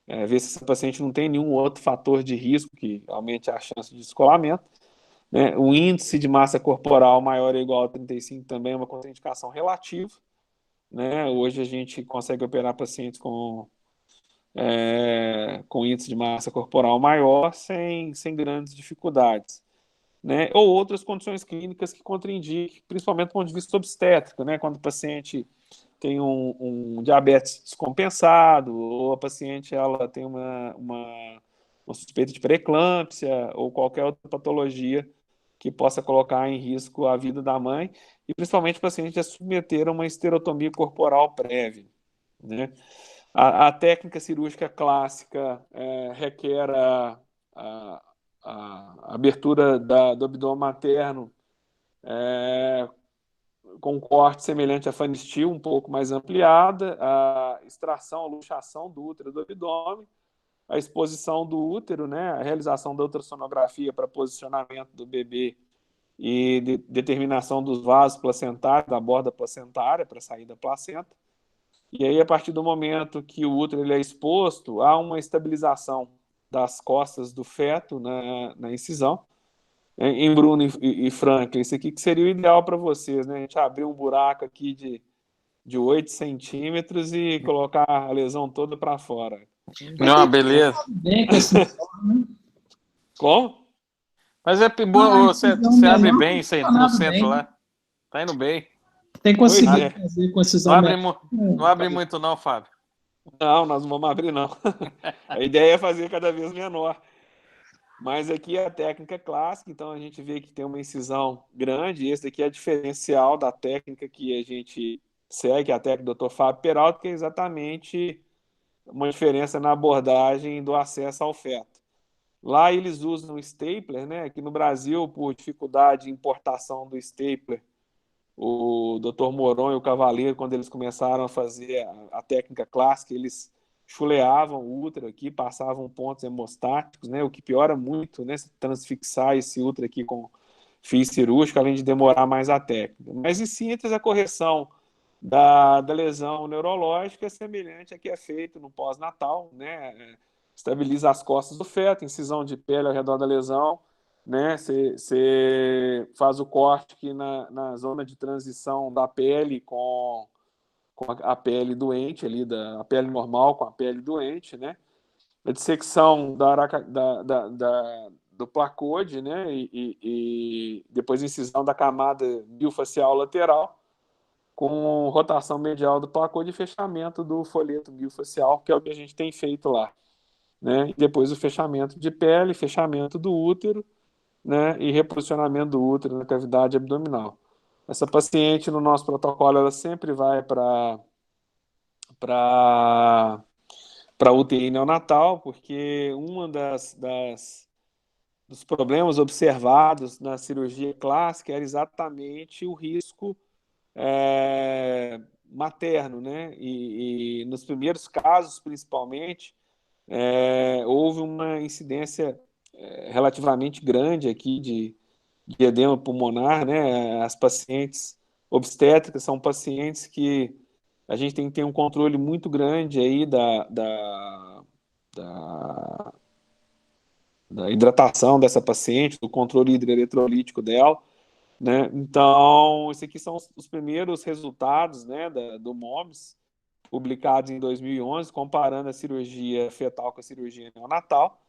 ver se esse paciente não tem nenhum outro fator de risco que aumente a chance de descolamento. Né? O índice de massa corporal maior ou igual a 35 também é uma contraindicação relativa. Né? Hoje a gente consegue operar pacientes com índice de massa corporal maior sem grandes dificuldades. Né? Ou outras condições clínicas que contraindiquem, principalmente do ponto de vista obstétrico, né? Quando o paciente tem um diabetes descompensado, ou a paciente ela tem uma suspeita de pré-eclâmpsia, ou qualquer outra patologia que possa colocar em risco a vida da mãe, e principalmente pacientes a submeter a uma esterotomia corporal prévia. Né? A técnica cirúrgica clássica requer a abertura do abdômen materno com um corte semelhante à fanistil, um pouco mais ampliada, a extração, a luxação do útero do abdômen, a exposição do útero, né, a realização da ultrassonografia para posicionamento do bebê e determinação dos vasos placentários, da borda placentária para sair da placenta. E aí, a partir do momento que o útero ele é exposto, há uma estabilização das costas do feto na incisão. Em Bruno e Franklin, isso aqui que seria o ideal para vocês, né? A gente abrir um buraco aqui de 8 centímetros e colocar a lesão toda para fora. Não, beleza. Bem com esse né? Como? Mas bom, você abre bem isso aí no centro lá. Tá indo bem. Tem conseguido fazer com esses não abre muito não, Fábio. Não, nós não vamos abrir não. A ideia é fazer cada vez menor. Mas aqui é a técnica clássica, então a gente vê que tem uma incisão grande, e esse daqui é a diferencial da técnica que a gente segue, a técnica do Dr. Fábio Peralta, que é exatamente uma diferença na abordagem do acesso ao feto. Lá eles usam o stapler, né? Aqui no Brasil, por dificuldade de importação do stapler, o Dr. Moron e o Cavaleiro, quando eles começaram a fazer a técnica clássica, eles chuleavam o útero aqui, passavam pontos hemostáticos, né? O que piora muito, né? Se transfixar esse útero aqui com fio cirúrgico, além de demorar mais a técnica. Mas, em síntese, a correção da lesão neurológica é semelhante à que é feito no pós-natal, né? Estabiliza as costas do feto, incisão de pele ao redor da lesão, né? Você faz o corte aqui na zona de transição da pele com a pele doente ali, a pele normal com a pele doente, né? A dissecção do placode, né? E depois a incisão da camada biofacial lateral, com rotação medial do placô de fechamento do folheto miofascial, que é o que a gente tem feito lá, né? E depois o fechamento de pele, fechamento do útero, né? E reposicionamento do útero na cavidade abdominal. Essa paciente, no nosso protocolo, ela sempre vai para UTI neonatal, porque uma dos problemas observados na cirurgia clássica era exatamente o risco materno, né? E nos primeiros casos, principalmente, houve uma incidência relativamente grande aqui de edema pulmonar, né? As pacientes obstétricas são pacientes que a gente tem que ter um controle muito grande aí da, da hidratação dessa paciente, do controle hidroeletrolítico dela, né? Então, esses aqui são os primeiros resultados, né, do MOMS, publicados em 2011, comparando a cirurgia fetal com a cirurgia neonatal,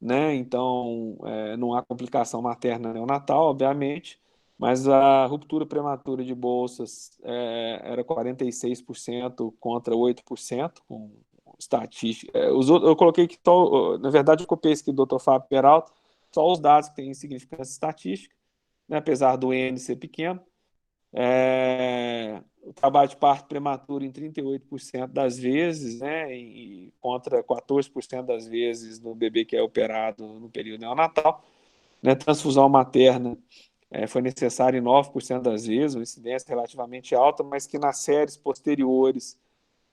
né? Então, não há complicação materna neonatal, obviamente, mas a ruptura prematura de bolsas era 46% contra 8%, com estatística. Eu coloquei que, na verdade, eu copiei isso aqui do Dr. Fábio Peralta, só os dados que têm significância estatística, né? Apesar do N ser pequeno. O trabalho de parto prematuro em 38% das vezes, né, e contra 14% das vezes no bebê que é operado no período neonatal. Né, transfusão materna foi necessária em 9% das vezes, uma incidência relativamente alta, mas que nas séries posteriores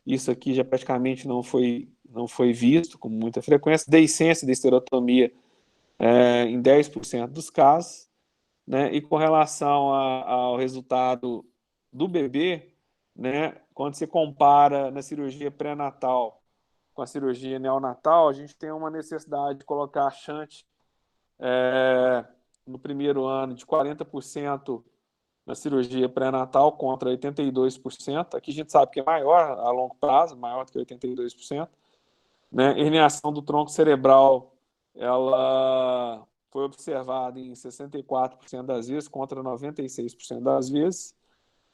isso aqui já praticamente não foi visto com muita frequência. Deiscência de esterotomia em 10% dos casos. Né? E com relação ao resultado do bebê, né? Quando você compara na cirurgia pré-natal com a cirurgia neonatal, a gente tem uma necessidade de colocar a shunt no primeiro ano de 40% na cirurgia pré-natal contra 82%. Aqui a gente sabe que é maior a longo prazo, maior do que 82%. Né? Herniação do tronco cerebral, ela foi observada em 64% das vezes contra 96% das vezes,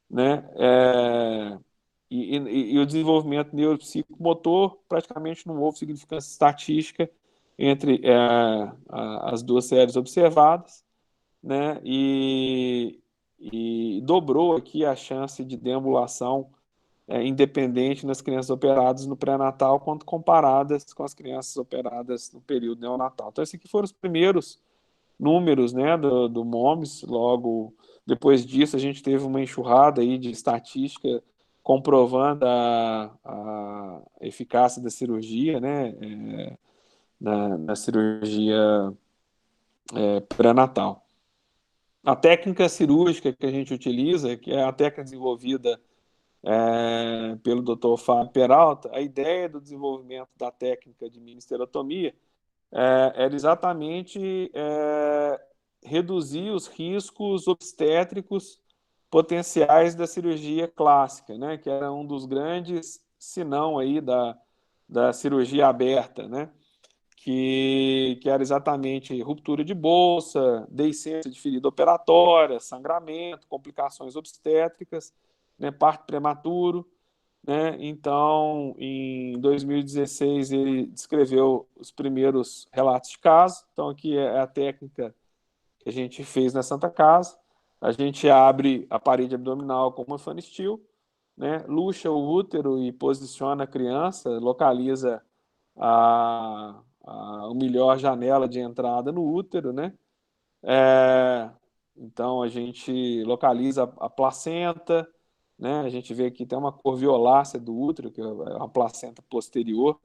né? E o desenvolvimento neuropsicomotor praticamente não houve significância estatística entre as duas séries observadas, né? E dobrou aqui a chance de deambulação independente nas crianças operadas no pré-natal, quando comparadas com as crianças operadas no período neonatal. Então, esses aqui foram os primeiros números, né, do MOMS. Logo depois disso, a gente teve uma enxurrada aí de estatística comprovando a eficácia da cirurgia, né, na cirurgia pré-natal. A técnica cirúrgica que a gente utiliza, que é a técnica desenvolvida pelo Dr. Fábio Peralta, a ideia do desenvolvimento da técnica de mini-esterotomia era exatamente reduzir os riscos obstétricos potenciais da cirurgia clássica, né, que era um dos grandes, se não aí, da cirurgia aberta, né, que era exatamente ruptura de bolsa, deiscência de ferida operatória, sangramento, complicações obstétricas, né, parto prematuro, né? Então, em 2016, ele descreveu os primeiros relatos de caso. Então, aqui é a técnica que a gente fez na Santa Casa. A gente abre a parede abdominal com uma Fanny Steel, né? Luxa o útero e posiciona a criança, localiza a melhor janela de entrada no útero, né? Então, a gente localiza a placenta, né? A gente vê aqui tem uma cor violácea do útero, que é uma placenta posterior.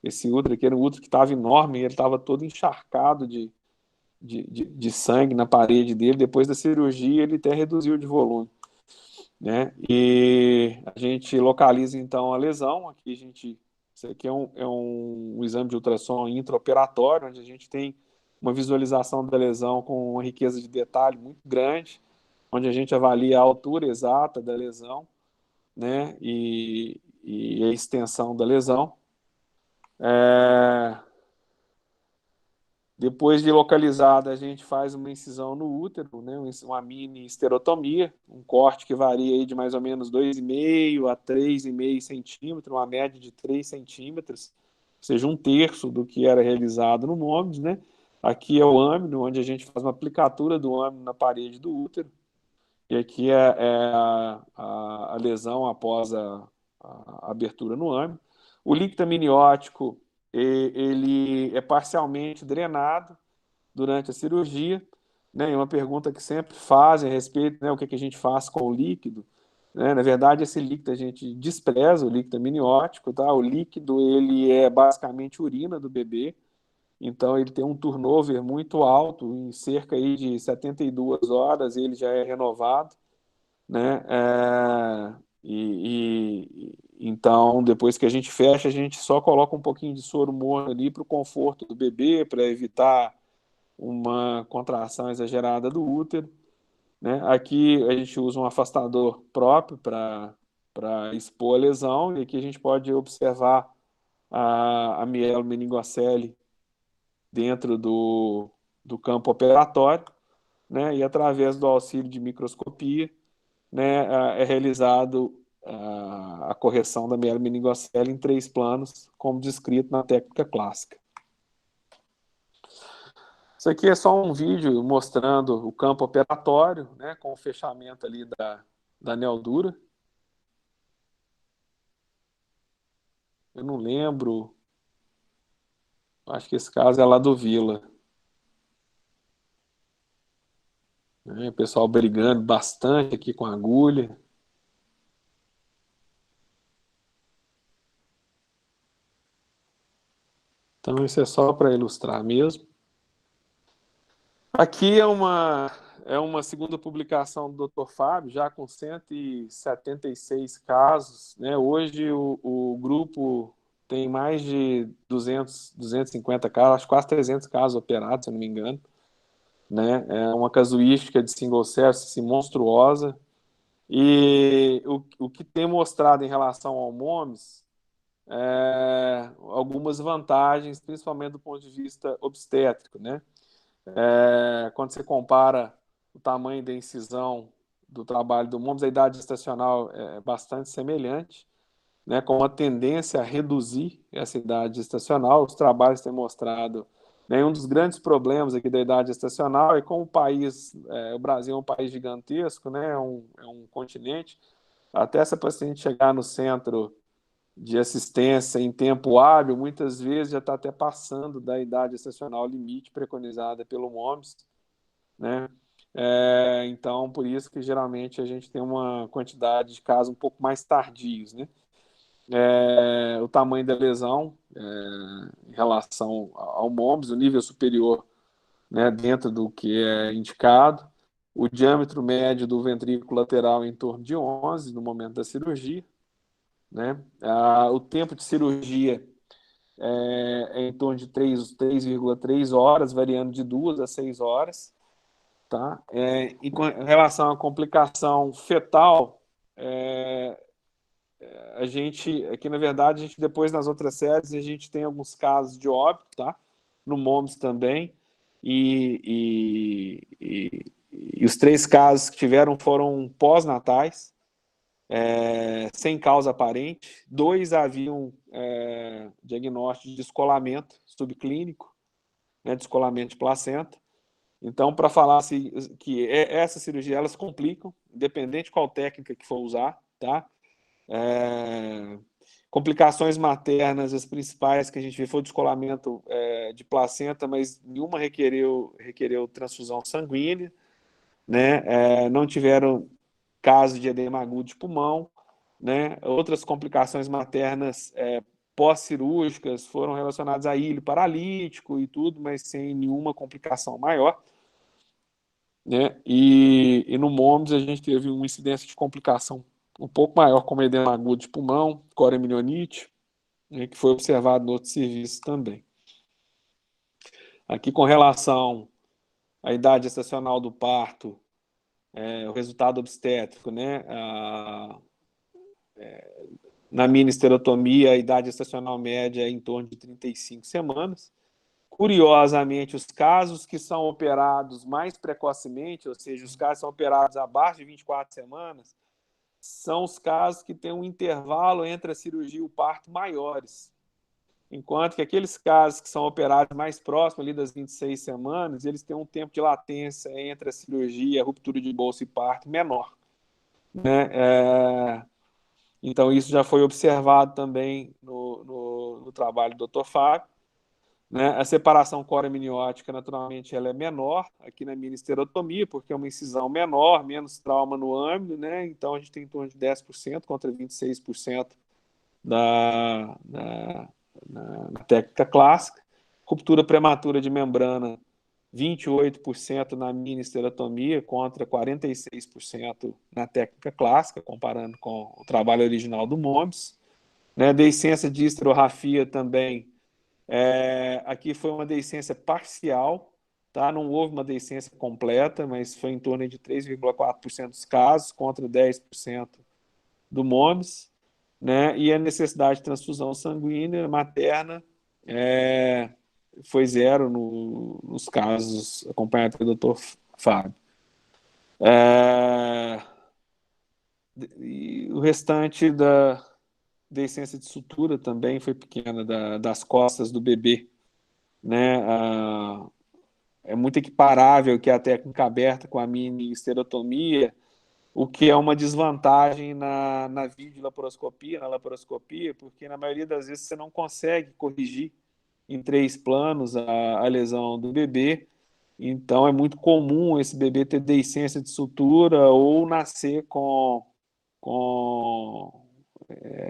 Esse útero aqui era um útero que estava enorme, ele estava todo encharcado de sangue na parede dele. Depois da cirurgia, ele até reduziu de volume, né? E a gente localiza, então, a lesão. Aqui isso aqui é um exame de ultrassom intraoperatório, onde a gente tem uma visualização da lesão com uma riqueza de detalhe muito grande, onde a gente avalia a altura exata da lesão, né, e a extensão da lesão. Depois de localizada, a gente faz uma incisão no útero, né, uma mini esterotomia, um corte que varia aí de mais ou menos 2,5 a 3,5 centímetros, uma média de 3 centímetros, ou seja, um terço do que era realizado no MOMS, né? Aqui é o âmino, onde a gente faz uma aplicatura do âmino na parede do útero, e aqui é a lesão após a abertura no âmino. O líquido amniótico, ele é parcialmente drenado durante a cirurgia, né? E uma pergunta que sempre fazem a respeito, né, o que a gente faz com o líquido, né? Na verdade, esse líquido a gente despreza, o líquido amniótico, tá? O líquido, ele é basicamente urina do bebê, então ele tem um turnover muito alto, em cerca aí de 72 horas ele já é renovado, né? Então, depois que a gente fecha, a gente só coloca um pouquinho de soro morno ali para o conforto do bebê, para evitar uma contração exagerada do útero, né? Aqui a gente usa um afastador próprio para expor a lesão, e aqui a gente pode observar a mielomeningocele dentro do campo operatório, né? E através do auxílio de microscopia, né, é realizado a correção da mielomeningocele em 3 planos, como descrito na técnica clássica. Isso aqui é só um vídeo mostrando o campo operatório, né, com o fechamento ali da aneldura. Eu não lembro, acho que esse caso é lá do Vila. Né, o pessoal brigando bastante aqui com a agulha. Então isso é só para ilustrar mesmo. Aqui é uma segunda publicação do Dr. Fábio, já com 176 casos, né? Hoje o grupo tem mais de 250 casos, acho quase 300 casos operados, se eu não me engano, né? É uma casuística de single sepsis monstruosa. E o que tem mostrado em relação ao MOMS algumas vantagens, principalmente do ponto de vista obstétrico, né? Quando você compara o tamanho da incisão do trabalho do MOMS, a idade gestacional é bastante semelhante, né, com uma tendência a reduzir essa idade gestacional. Os trabalhos têm mostrado, né, um dos grandes problemas aqui da idade gestacional é como o Brasil é um país gigantesco, né, é um continente, até essa paciente chegar no centro de assistência em tempo hábil, muitas vezes já está até passando da idade gestacional limite preconizada pelo MOMS, né? Então, por isso que geralmente a gente tem uma quantidade de casos um pouco mais tardios, né? O tamanho da lesão em relação ao MOMS, o nível superior, né, dentro do que é indicado, o diâmetro médio do ventrículo lateral em torno de 11 no momento da cirurgia, né? O tempo de cirurgia em torno de 3,3 horas, variando de 2 a 6 horas. Tá? Em relação à complicação fetal, a gente, aqui na verdade, a gente depois nas outras séries, a gente tem alguns casos de óbito, tá? No MOMS também, e os 3 casos que tiveram foram pós-natais, sem causa aparente. 2 haviam diagnóstico de descolamento subclínico, né, descolamento de placenta. Então, para falar assim, que essa cirurgia, elas complicam, independente de qual técnica que for usar, tá? Complicações maternas, as principais que a gente vê foi o descolamento de placenta, mas nenhuma requereu transfusão sanguínea, né? Não tiveram caso de edema agudo de pulmão, né? Outras complicações maternas pós-cirúrgicas foram relacionadas a ilho paralítico e tudo, mas sem nenhuma complicação maior, né? E no MOMS a gente teve uma incidência de complicação um pouco maior, como edema agudo de pulmão, coreminionite, né, que foi observado em outros serviços também. Aqui com relação à idade gestacional do parto, o resultado obstétrico, né? Na mini esterotomia, a idade gestacional média é em torno de 35 semanas, Curiosamente, os casos que são operados mais precocemente, ou seja, os casos que são operados abaixo de 24 semanas, são os casos que têm um intervalo entre a cirurgia e o parto maiores. Enquanto que aqueles casos que são operados mais próximos ali das 26 semanas, eles têm um tempo de latência entre a cirurgia, a ruptura de bolsa e parto menor, né? Então, isso já foi observado também no trabalho do Dr. Fábio, né? A separação coramniótica, naturalmente, ela é menor aqui na mini-esterotomia, porque é uma incisão menor, menos trauma no âmbito, né? Então, a gente tem em torno de 10% contra 26% na técnica clássica. Ruptura prematura de membrana, 28% na mini-esterotomia contra 46% na técnica clássica, comparando com o trabalho original do Momes. Né? Deiscência de esterorrafia também, aqui foi uma deiscência parcial, tá? Não houve uma deiscência completa, mas foi em torno de 3,4% dos casos contra 10% do Momes. Né? E a necessidade de transfusão sanguínea materna foi zero nos casos acompanhados pelo Dr. Fábio. E o restante da deiscência de sutura também foi pequena, das costas do bebê. Né? É muito equiparável que a técnica aberta com a mini-esterotomia, o que é uma desvantagem na videolaparoscopia, na laparoscopia, porque na maioria das vezes você não consegue corrigir em 3 planos a lesão do bebê. Então é muito comum esse bebê ter deiscência de sutura ou nascer com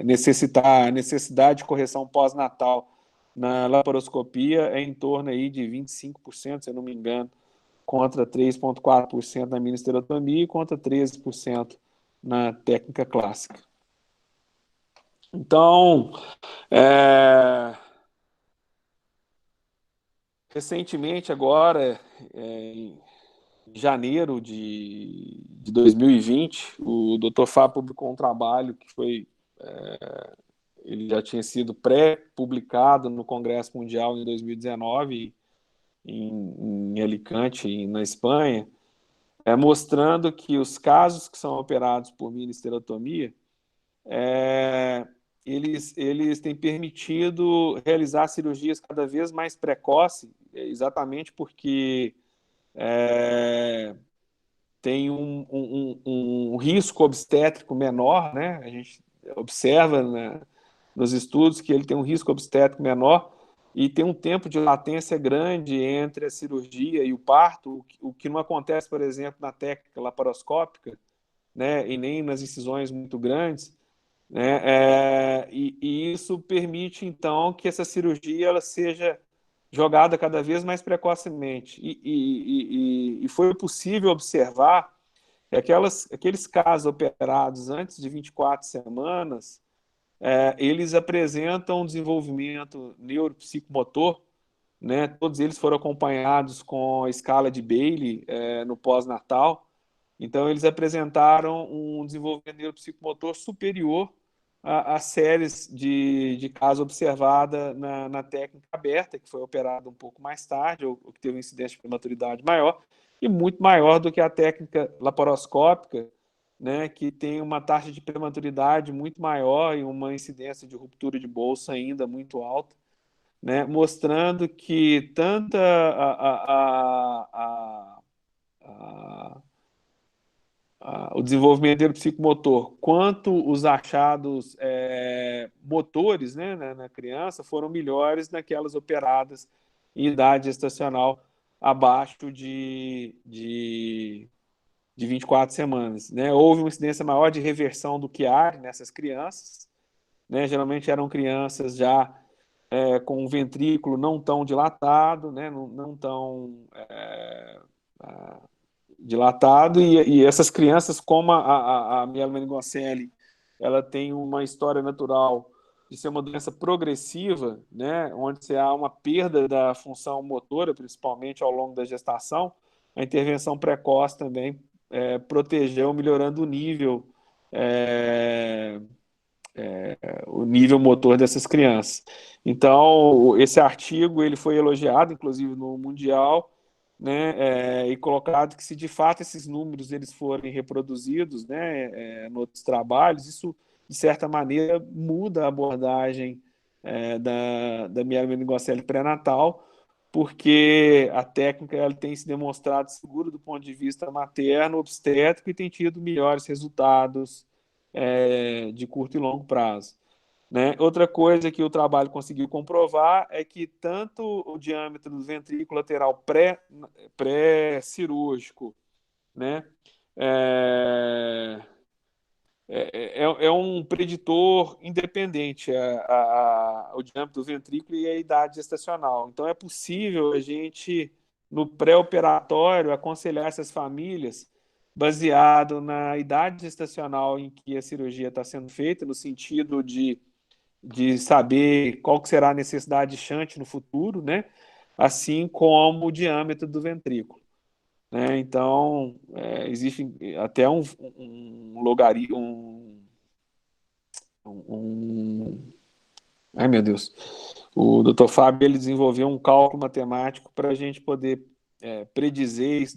necessidade de correção pós-natal. Na laparoscopia é em torno aí de 25%, se eu não me engano, contra 3,4% na mini-esterotomia e contra 13% na técnica clássica. Então, recentemente, agora, em janeiro de 2020, o Dr. Fábio publicou um trabalho que foi... ele já tinha sido pré-publicado no Congresso Mundial em 2019, em Alicante, na Espanha, mostrando que os casos que são operados por mini-esterotomia, eles têm permitido realizar cirurgias cada vez mais precoces, exatamente porque tem um risco obstétrico menor, né? A gente observa, né, nos estudos que ele tem um risco obstétrico menor e tem um tempo de latência grande entre a cirurgia e o parto, o que não acontece, por exemplo, na técnica laparoscópica, né, e nem nas incisões muito grandes, né, e isso permite, então, que essa cirurgia ela seja jogada cada vez mais precocemente. E foi possível observar que aqueles casos operados antes de 24 semanas, eles apresentam um desenvolvimento neuropsicomotor, né? Todos eles foram acompanhados com a escala de Bayley no pós-natal. Então, eles apresentaram um desenvolvimento neuropsicomotor superior às séries de casos observada na técnica aberta, que foi operada um pouco mais tarde, ou que teve uma incidência de prematuridade maior, e muito maior do que a técnica laparoscópica, né, que tem uma taxa de prematuridade muito maior e uma incidência de ruptura de bolsa ainda muito alta, né, mostrando que tanto o desenvolvimento neuropsicomotor quanto os achados motores, né, na criança foram melhores naquelas operadas em idade gestacional abaixo de 24 semanas. Né? Houve uma incidência maior de reversão do Chiari nessas crianças. Né? Geralmente eram crianças já com um ventrículo não tão dilatado, né? não tão dilatado, e essas crianças, como a mielomeningocele, ela tem uma história natural de ser uma doença progressiva, né, onde há uma perda da função motora, principalmente ao longo da gestação, a intervenção precoce também protegeu, melhorando o nível o nível motor dessas crianças. Então, esse artigo ele foi elogiado, inclusive no Mundial, né, e colocado que se de fato esses números eles forem reproduzidos, né, em outros trabalhos, isso de certa maneira muda a abordagem da mielomeningocele pré-natal, porque a técnica ela tem se demonstrado segura do ponto de vista materno, obstétrico e tem tido melhores resultados de curto e longo prazo. Né? Outra coisa que o trabalho conseguiu comprovar é que tanto o diâmetro do ventrículo lateral pré-cirúrgico, né, é, é um preditor independente o diâmetro do ventrículo e a idade gestacional. Então é possível a gente, no pré-operatório, aconselhar essas famílias baseado na idade gestacional em que a cirurgia está sendo feita, no sentido de saber qual que será a necessidade de shunt no futuro, né? Assim como o diâmetro do ventrículo. Né? Então, existe até um logaritmo, ai meu Deus, o Dr. Fábio ele desenvolveu um cálculo matemático para a gente poder predizer,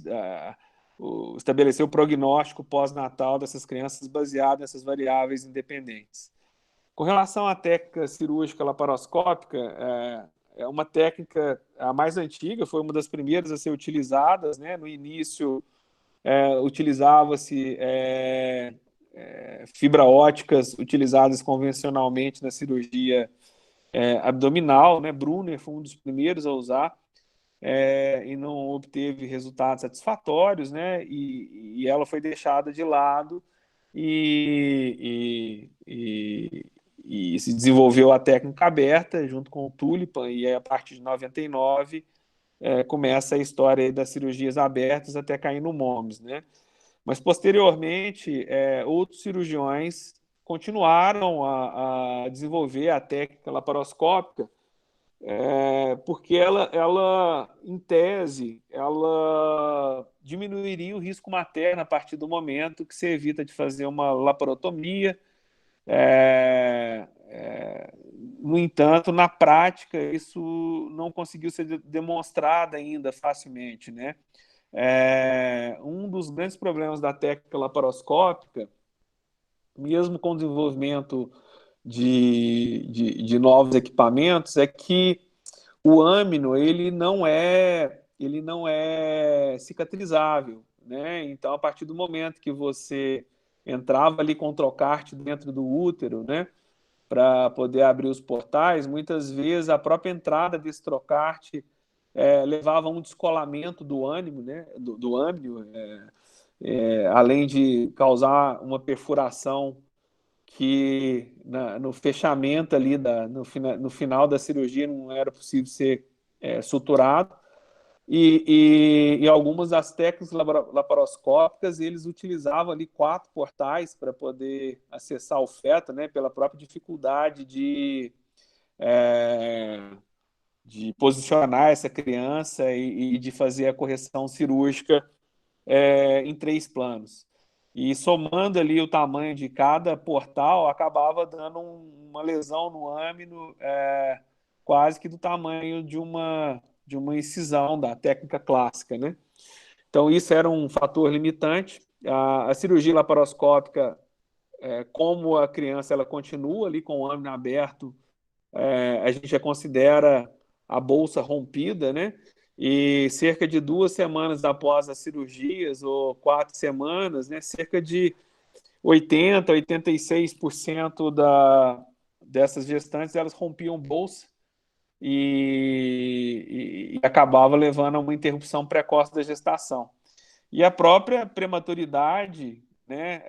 estabelecer o prognóstico pós-natal dessas crianças baseado nessas variáveis independentes. Com relação à técnica cirúrgica laparoscópica, é uma técnica a mais antiga, foi uma das primeiras a ser utilizadas, né? No início, utilizava-se fibra óticas utilizadas convencionalmente na cirurgia abdominal, né? Brunner foi um dos primeiros a usar e não obteve resultados satisfatórios, né? E ela foi deixada de lado e se desenvolveu a técnica aberta junto com o Tulipan, e aí, a partir de 99 começa a história aí das cirurgias abertas até cair no MOMS, né? Mas posteriormente outros cirurgiões continuaram a desenvolver a técnica laparoscópica porque ela, em tese, ela diminuiria o risco materno a partir do momento que se evita de fazer uma laparotomia. No entanto, na prática, isso não conseguiu ser demonstrado ainda facilmente, né? Um dos grandes problemas da técnica laparoscópica, mesmo com o desenvolvimento de novos equipamentos, é que o âmino ele não é cicatrizável, né? Então, a partir do momento que você entrava ali com o trocarte dentro do útero, né, para poder abrir os portais, muitas vezes a própria entrada desse trocarte levava a um descolamento do ânimo, né, do âmino, além de causar uma perfuração que no fechamento ali, no final da cirurgia, não era possível ser suturado. E algumas das técnicas laparoscópicas, eles utilizavam ali 4 portais para poder acessar o feto, né, pela própria dificuldade de posicionar essa criança e de fazer a correção cirúrgica em 3 planos. E somando ali o tamanho de cada portal, acabava dando uma lesão no âmino quase que do tamanho de uma incisão da técnica clássica, né? Então, isso era um fator limitante. A cirurgia laparoscópica, como a criança ela continua ali com o âmino aberto, a gente já considera a bolsa rompida, né? E cerca de 2 semanas após as cirurgias, ou 4 semanas, né, cerca de 80, 86% dessas gestantes elas rompiam bolsa e acabava levando a uma interrupção precoce da gestação. E a própria prematuridade, né,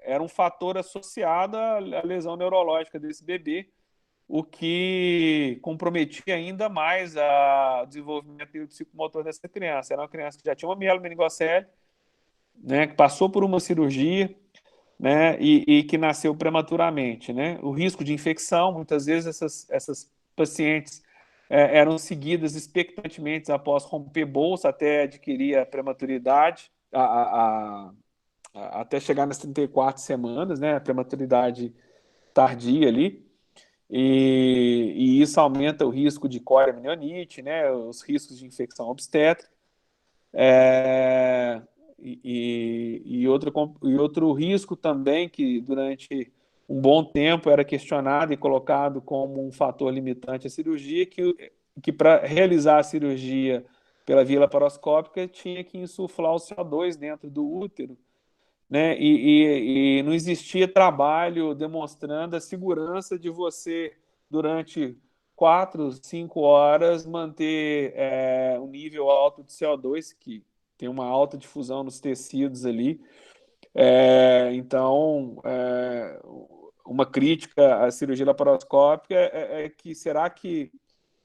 era um fator associado à lesão neurológica desse bebê, o que comprometia ainda mais o desenvolvimento neuropsicomotor dessa criança. Era uma criança que já tinha uma mielomeningocele, né, que passou por uma cirurgia, né, e que nasceu prematuramente, né? O risco de infecção, muitas vezes essas pacientes eram seguidas expectantemente após romper bolsa até adquirir a prematuridade, até chegar nas 34 semanas, né? A prematuridade tardia ali, e isso aumenta o risco de cória-amnioniite, né, os riscos de infecção obstétrica. Outro risco também, que durante um bom tempo era questionado e colocado como um fator limitante à cirurgia, que para realizar a cirurgia pela via laparoscópica tinha que insuflar o CO2 dentro do útero, né? E não existia trabalho demonstrando a segurança de você, durante 4, 5 horas, manter um nível alto de CO2, que tem uma alta difusão nos tecidos ali. Então, uma crítica à cirurgia laparoscópica é que será que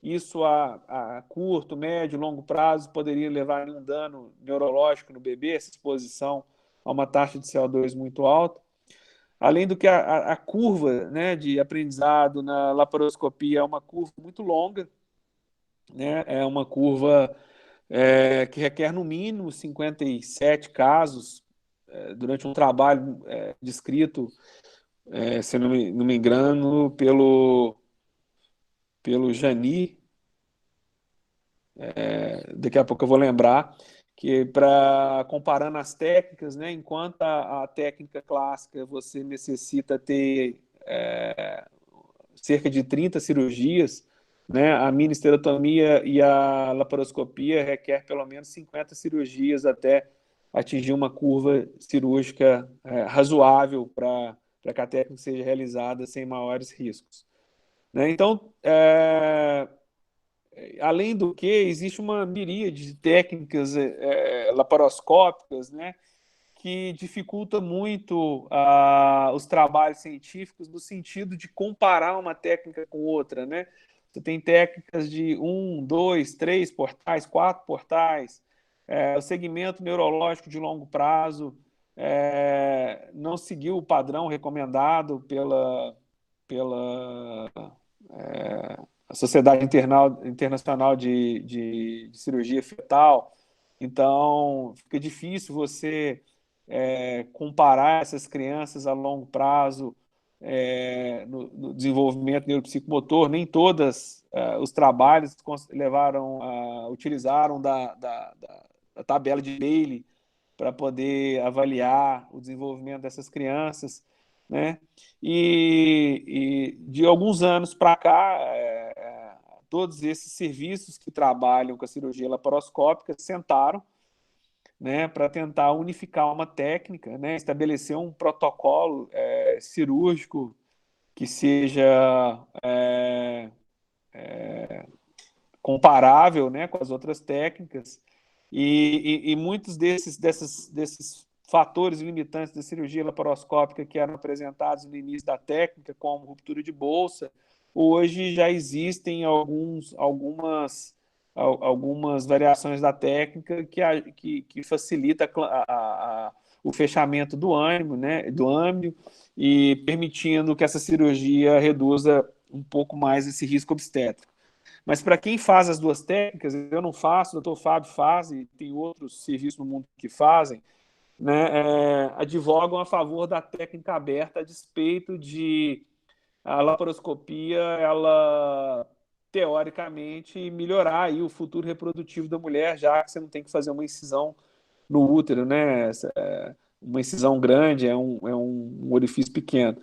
isso a curto, médio, longo prazo poderia levar a um dano neurológico no bebê, essa exposição a uma taxa de CO2 muito alta? Além do que a curva, né, de aprendizado na laparoscopia é uma curva muito longa, né, é uma curva que requer no mínimo 57 casos durante um trabalho descrito, se não me engano, pelo Jani. Daqui a pouco eu vou lembrar, que para comparando as técnicas, né, enquanto a técnica clássica você necessita ter cerca de 30 cirurgias, né, a mini-esterotomia e a laparoscopia requer pelo menos 50 cirurgias até atingir uma curva cirúrgica razoável para que a técnica seja realizada sem maiores riscos, né? Então, além do que, existe uma miríade de técnicas laparoscópicas, né, que dificulta muito os trabalhos científicos no sentido de comparar uma técnica com outra, né? Você tem técnicas de 1, 2, 3 portais, 4 portais, o segmento neurológico de longo prazo não seguiu o padrão recomendado pela a Sociedade Internacional de Cirurgia Fetal. Então, fica difícil você comparar essas crianças a longo prazo no desenvolvimento neuropsicomotor. Nem todas os trabalhos utilizaram da tabela de Bailey para poder avaliar o desenvolvimento dessas crianças, né? E de alguns anos para cá, todos esses serviços que trabalham com a cirurgia laparoscópica sentaram, né, para tentar unificar uma técnica, né, estabelecer um protocolo cirúrgico que seja comparável, né, com as outras técnicas, e muitos desses fatores limitantes da cirurgia laparoscópica que eram apresentados no início da técnica, como ruptura de bolsa, hoje já existem algumas variações da técnica que facilita o fechamento do ânimo, né, do âmbio, e permitindo que essa cirurgia reduza um pouco mais esse risco obstétrico. Mas para quem faz as duas técnicas, eu não faço, o doutor Fábio faz, e tem outros serviços no mundo que fazem, né, advogam a favor da técnica aberta a despeito de a laparoscopia, ela teoricamente melhorar aí o futuro reprodutivo da mulher, já que você não tem que fazer uma incisão no útero, né? Uma incisão grande é um orifício pequeno.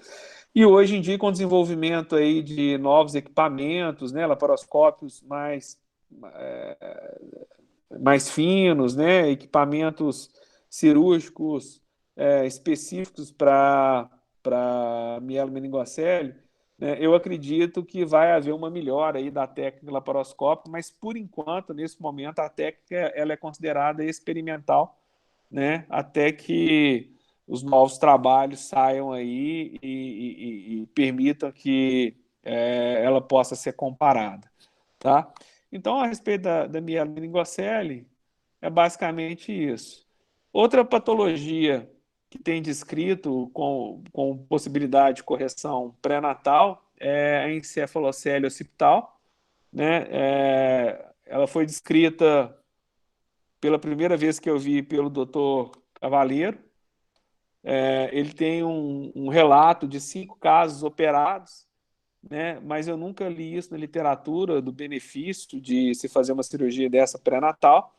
E hoje em dia, com o desenvolvimento aí de novos equipamentos, né, laparoscópios mais finos, né, equipamentos cirúrgicos específicos para mielomeningocele, né, eu acredito que vai haver uma melhora aí da técnica laparoscópica, mas por enquanto, nesse momento, a técnica ela é considerada experimental, né, até que os novos trabalhos saiam aí e permitam que ela possa ser comparada, tá? Então, a respeito da mielomeningocele, é basicamente isso. Outra patologia que tem descrito com possibilidade de correção pré-natal é a encefalocele occipital, né? Ela foi descrita pela primeira vez que eu vi pelo Dr. Cavaleiro, Ele tem um relato de 5 casos operados, né? Mas eu nunca li isso na literatura do benefício de se fazer uma cirurgia dessa pré-natal,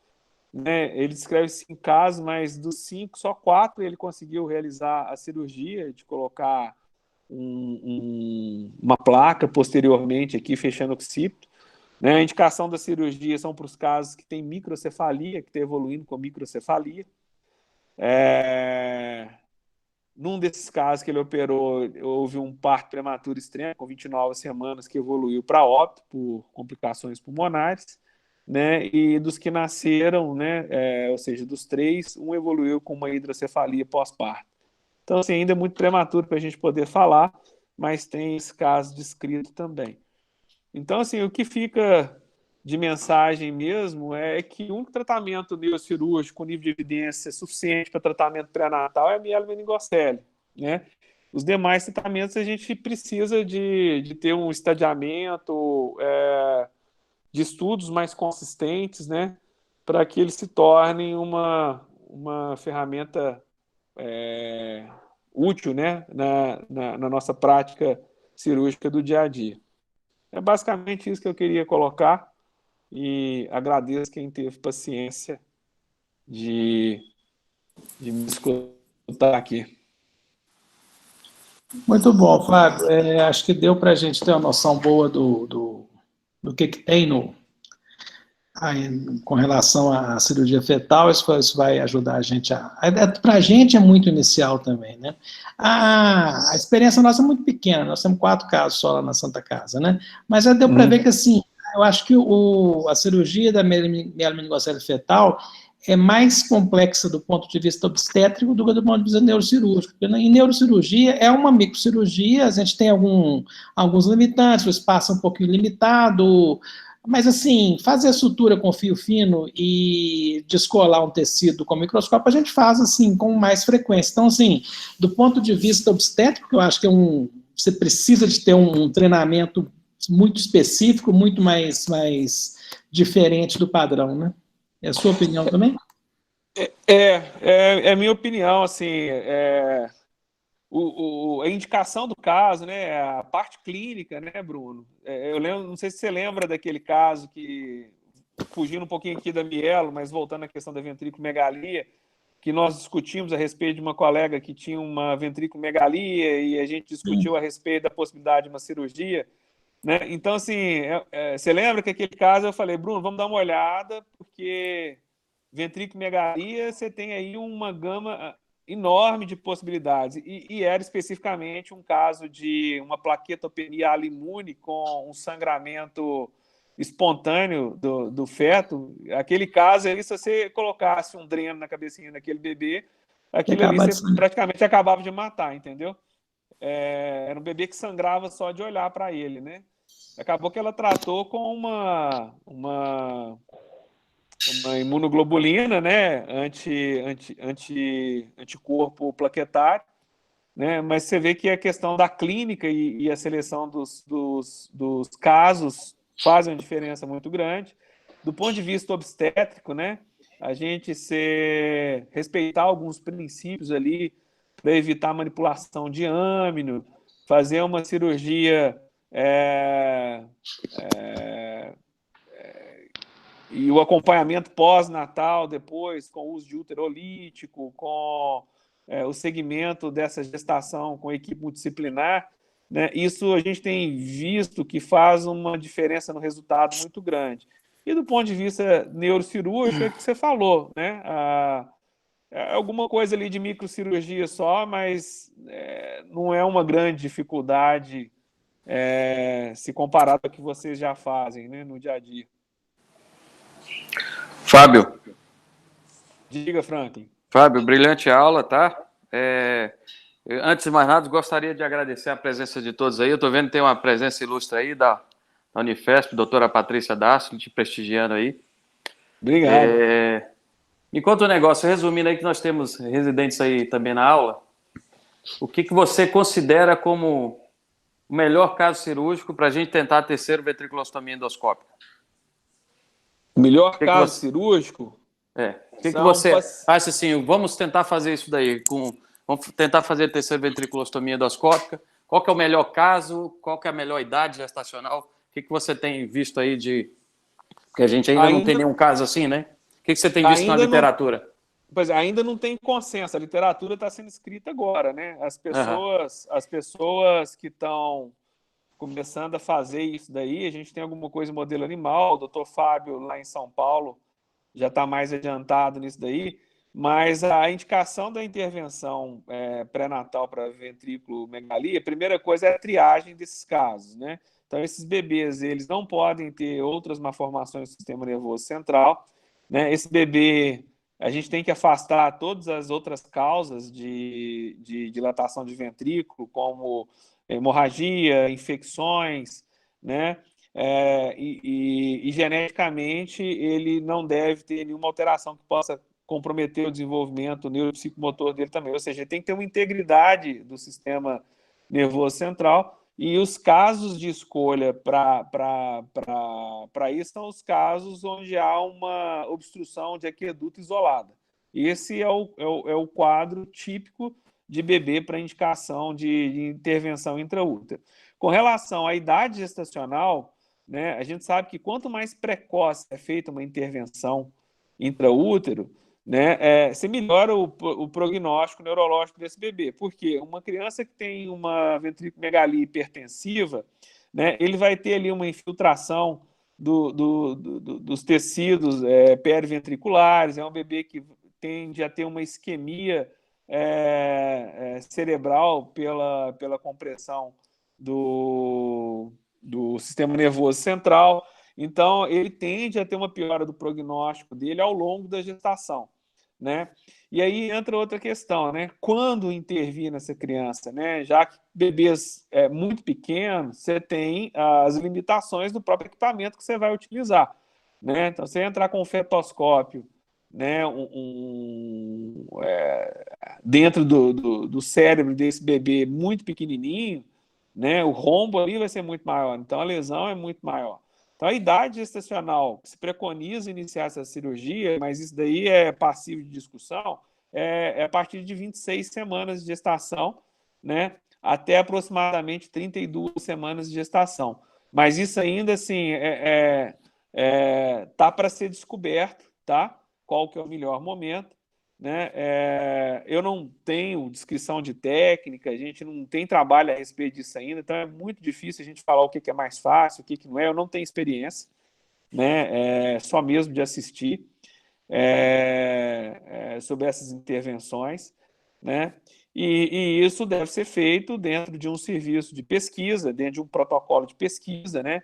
né? Ele descreve 5 casos, mas dos 5, só 4 ele conseguiu realizar a cirurgia de colocar uma placa posteriormente aqui fechando o occipito, né? A indicação da cirurgia são para os casos que tem microcefalia, que está evoluindo com microcefalia. Num desses casos que ele operou, houve um parto prematuro extremo, com 29 semanas, que evoluiu para óbito por complicações pulmonares, né? E dos que nasceram, né? Ou seja, dos 3, um evoluiu com uma hidrocefalia pós-parto. Então, assim, ainda é muito prematuro para a gente poder falar, mas tem esse caso descrito também. Então, assim, o que fica de mensagem mesmo é que o único tratamento neurocirúrgico com nível de evidência suficiente para tratamento pré-natal é a mielomeningocele, né? Os demais tratamentos a gente precisa de ter um estadiamento, de estudos mais consistentes, né? Para que eles se tornem uma ferramenta útil, né? Na nossa prática cirúrgica do dia a dia. É basicamente isso que eu queria colocar e agradeço quem teve paciência de me escutar aqui. Muito bom, Fábio. Acho que deu para a gente ter uma noção boa do que tem com relação à cirurgia fetal. Isso vai ajudar a gente para a gente é muito inicial também, né? A experiência nossa é muito pequena, nós temos 4 casos só lá na Santa Casa, né? Mas já deu para ver que, assim, eu acho que a cirurgia da mielomeningocele fetal é mais complexa do ponto de vista obstétrico do que do ponto de vista neurocirúrgico. Porque em neurocirurgia é uma microcirurgia, a gente tem alguns limitantes, o espaço é um pouquinho limitado, mas, assim, fazer sutura com fio fino e descolar um tecido com microscópio, a gente faz, assim, com mais frequência. Então, assim, do ponto de vista obstétrico, eu acho que você precisa de ter um treinamento muito específico, muito mais diferente do padrão, né? É a sua opinião também? É minha opinião, assim, a indicação do caso, né, a parte clínica, né, Bruno? Eu lembro, não sei se você lembra daquele caso que, fugindo um pouquinho aqui da mielo, mas voltando à questão da ventriculomegalia, que nós discutimos a respeito de uma colega que tinha uma ventriculomegalia e a gente discutiu a respeito da possibilidade de uma cirurgia, né? Então, assim, você lembra que aquele caso eu falei, Bruno, vamos dar uma olhada, porque ventriculomegalia você tem aí uma gama enorme de possibilidades, e era especificamente um caso de uma plaquetopenia alimune com um sangramento espontâneo do feto. Aquele caso ali, se você colocasse um dreno na cabecinha daquele bebê, aquilo ali você praticamente acabava de matar, entendeu? Era um bebê que sangrava só de olhar para ele, né? Acabou que ela tratou com uma imunoglobulina, né? Anticorpo plaquetário, né? Mas você vê que a questão da clínica e a seleção dos casos fazem uma diferença muito grande. Do ponto de vista obstétrico, né? A gente respeitar alguns princípios ali para evitar manipulação de âmino, fazer uma cirurgia e o acompanhamento pós-natal depois, com o uso de uterolítico, com o segmento dessa gestação com equipe multidisciplinar, né? Isso a gente tem visto que faz uma diferença no resultado muito grande. E do ponto de vista neurocirúrgico, é o que você falou, né? Alguma coisa ali de microcirurgia só, mas não é uma grande dificuldade se comparado ao que vocês já fazem, né, no dia a dia. Fábio. Diga, Franklin. Fábio, brilhante aula, tá? Antes de mais nada, gostaria de agradecer a presença de todos aí. Eu estou vendo que tem uma presença ilustre aí da Unifesp, doutora Patrícia Dasso, te prestigiando aí. Obrigado. Enquanto o negócio, resumindo aí que nós temos residentes aí também na aula, o que você considera como o melhor caso cirúrgico para a gente tentar a terceira ventriculostomia endoscópica? O melhor caso cirúrgico? O que você acha assim, vamos tentar fazer isso daí, vamos Vamos tentar fazer terceira ventriculostomia endoscópica. Qual que é o melhor caso? Qual que é a melhor idade gestacional? O que você tem visto aí de... Porque a gente ainda não tem nenhum caso assim, né? O que você tem visto na literatura? Pois é, ainda não tem consenso. A literatura está sendo escrita agora, né? As pessoas que estão começando a fazer isso daí, a gente tem alguma coisa modelo animal, o doutor Fábio, lá em São Paulo, já está mais adiantado nisso daí, mas a indicação da intervenção pré-natal para ventrículo-megalia, a primeira coisa é a triagem desses casos, né? Então, esses bebês, eles não podem ter outras malformações do sistema nervoso central, né? Esse bebê, a gente tem que afastar todas as outras causas de dilatação de ventrículo, como hemorragia, infecções, né? E geneticamente ele não deve ter nenhuma alteração que possa comprometer o desenvolvimento neuropsicomotor dele também. Ou seja, tem que ter uma integridade do sistema nervoso central. E os casos de escolha para isso são os casos onde há uma obstrução de aqueduto isolada. Esse é o quadro típico de bebê para indicação de intervenção intraútero. Com relação à idade gestacional, né, a gente sabe que quanto mais precoce é feita uma intervenção intraútero, né, se melhora o prognóstico neurológico desse bebê. Porque uma criança que tem uma ventriculomegalia hipertensiva, né, ele vai ter ali uma infiltração dos tecidos periventriculares, é um bebê que tende a ter uma isquemia cerebral pela compressão do sistema nervoso central. Então, ele tende a ter uma piora do prognóstico dele ao longo da gestação, né? E aí entra outra questão, né? Quando intervir nessa criança, né? Já que bebês muito pequenos, você tem as limitações do próprio equipamento que você vai utilizar, né? Então, você entrar com um fetoscópio, né? Dentro do cérebro desse bebê muito pequenininho, né? O rombo ali vai ser muito maior, então a lesão é muito maior. Então, a idade gestacional que se preconiza iniciar essa cirurgia, mas isso daí é passivo de discussão, a partir de 26 semanas de gestação, né, até aproximadamente 32 semanas de gestação. Mas isso ainda, assim, tá para ser descoberto, tá? Qual que é o melhor momento, né? Eu não tenho descrição de técnica, a gente não tem trabalho a respeito disso ainda, então é muito difícil a gente falar o que é mais fácil, o que não é. Eu não tenho experiência, né? Só mesmo de assistir sobre essas intervenções, né? E isso deve ser feito dentro de um serviço de pesquisa, dentro de um protocolo de pesquisa, né?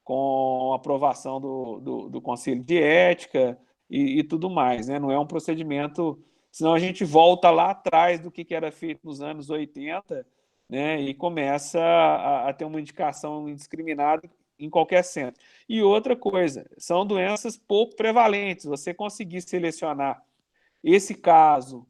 Com aprovação do Conselho de Ética e tudo mais, né? Não é um procedimento, senão a gente volta lá atrás do que era feito nos anos 80, né? E começa a ter uma indicação indiscriminada em qualquer centro. E outra coisa, são doenças pouco prevalentes. Você conseguir selecionar esse caso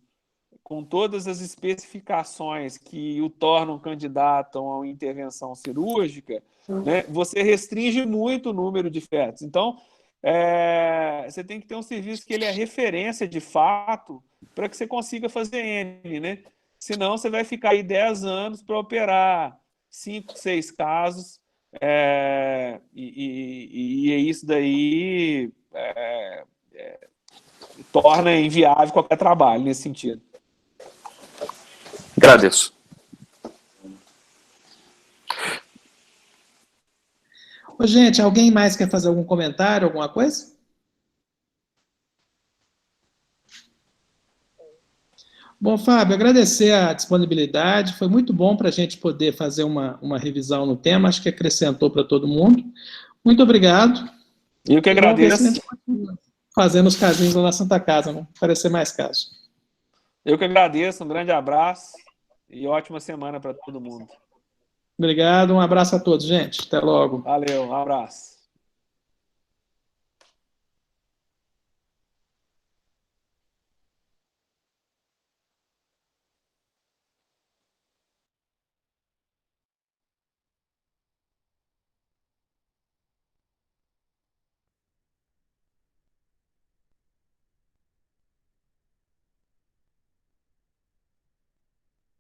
com todas as especificações que o tornam candidato a uma intervenção cirúrgica, né, você restringe muito o número de fetos. Então, você tem que ter um serviço que ele é referência de fato para que você consiga fazer N, né? Senão você vai ficar aí 10 anos para operar 5, 6 casos, e isso daí torna inviável qualquer trabalho nesse sentido. Agradeço. Ô, gente, alguém mais quer fazer algum comentário, alguma coisa? Bom, Fábio, agradecer a disponibilidade, foi muito bom para a gente poder fazer uma revisão no tema, acho que acrescentou para todo mundo. Muito obrigado. Eu que agradeço. Vamos ver se a gente continua fazendo os casinhos lá na Santa Casa, né? Aparecer mais casos. Eu que agradeço, um grande abraço e ótima semana para todo mundo. Obrigado, um abraço a todos, gente. Até logo. Valeu, um abraço.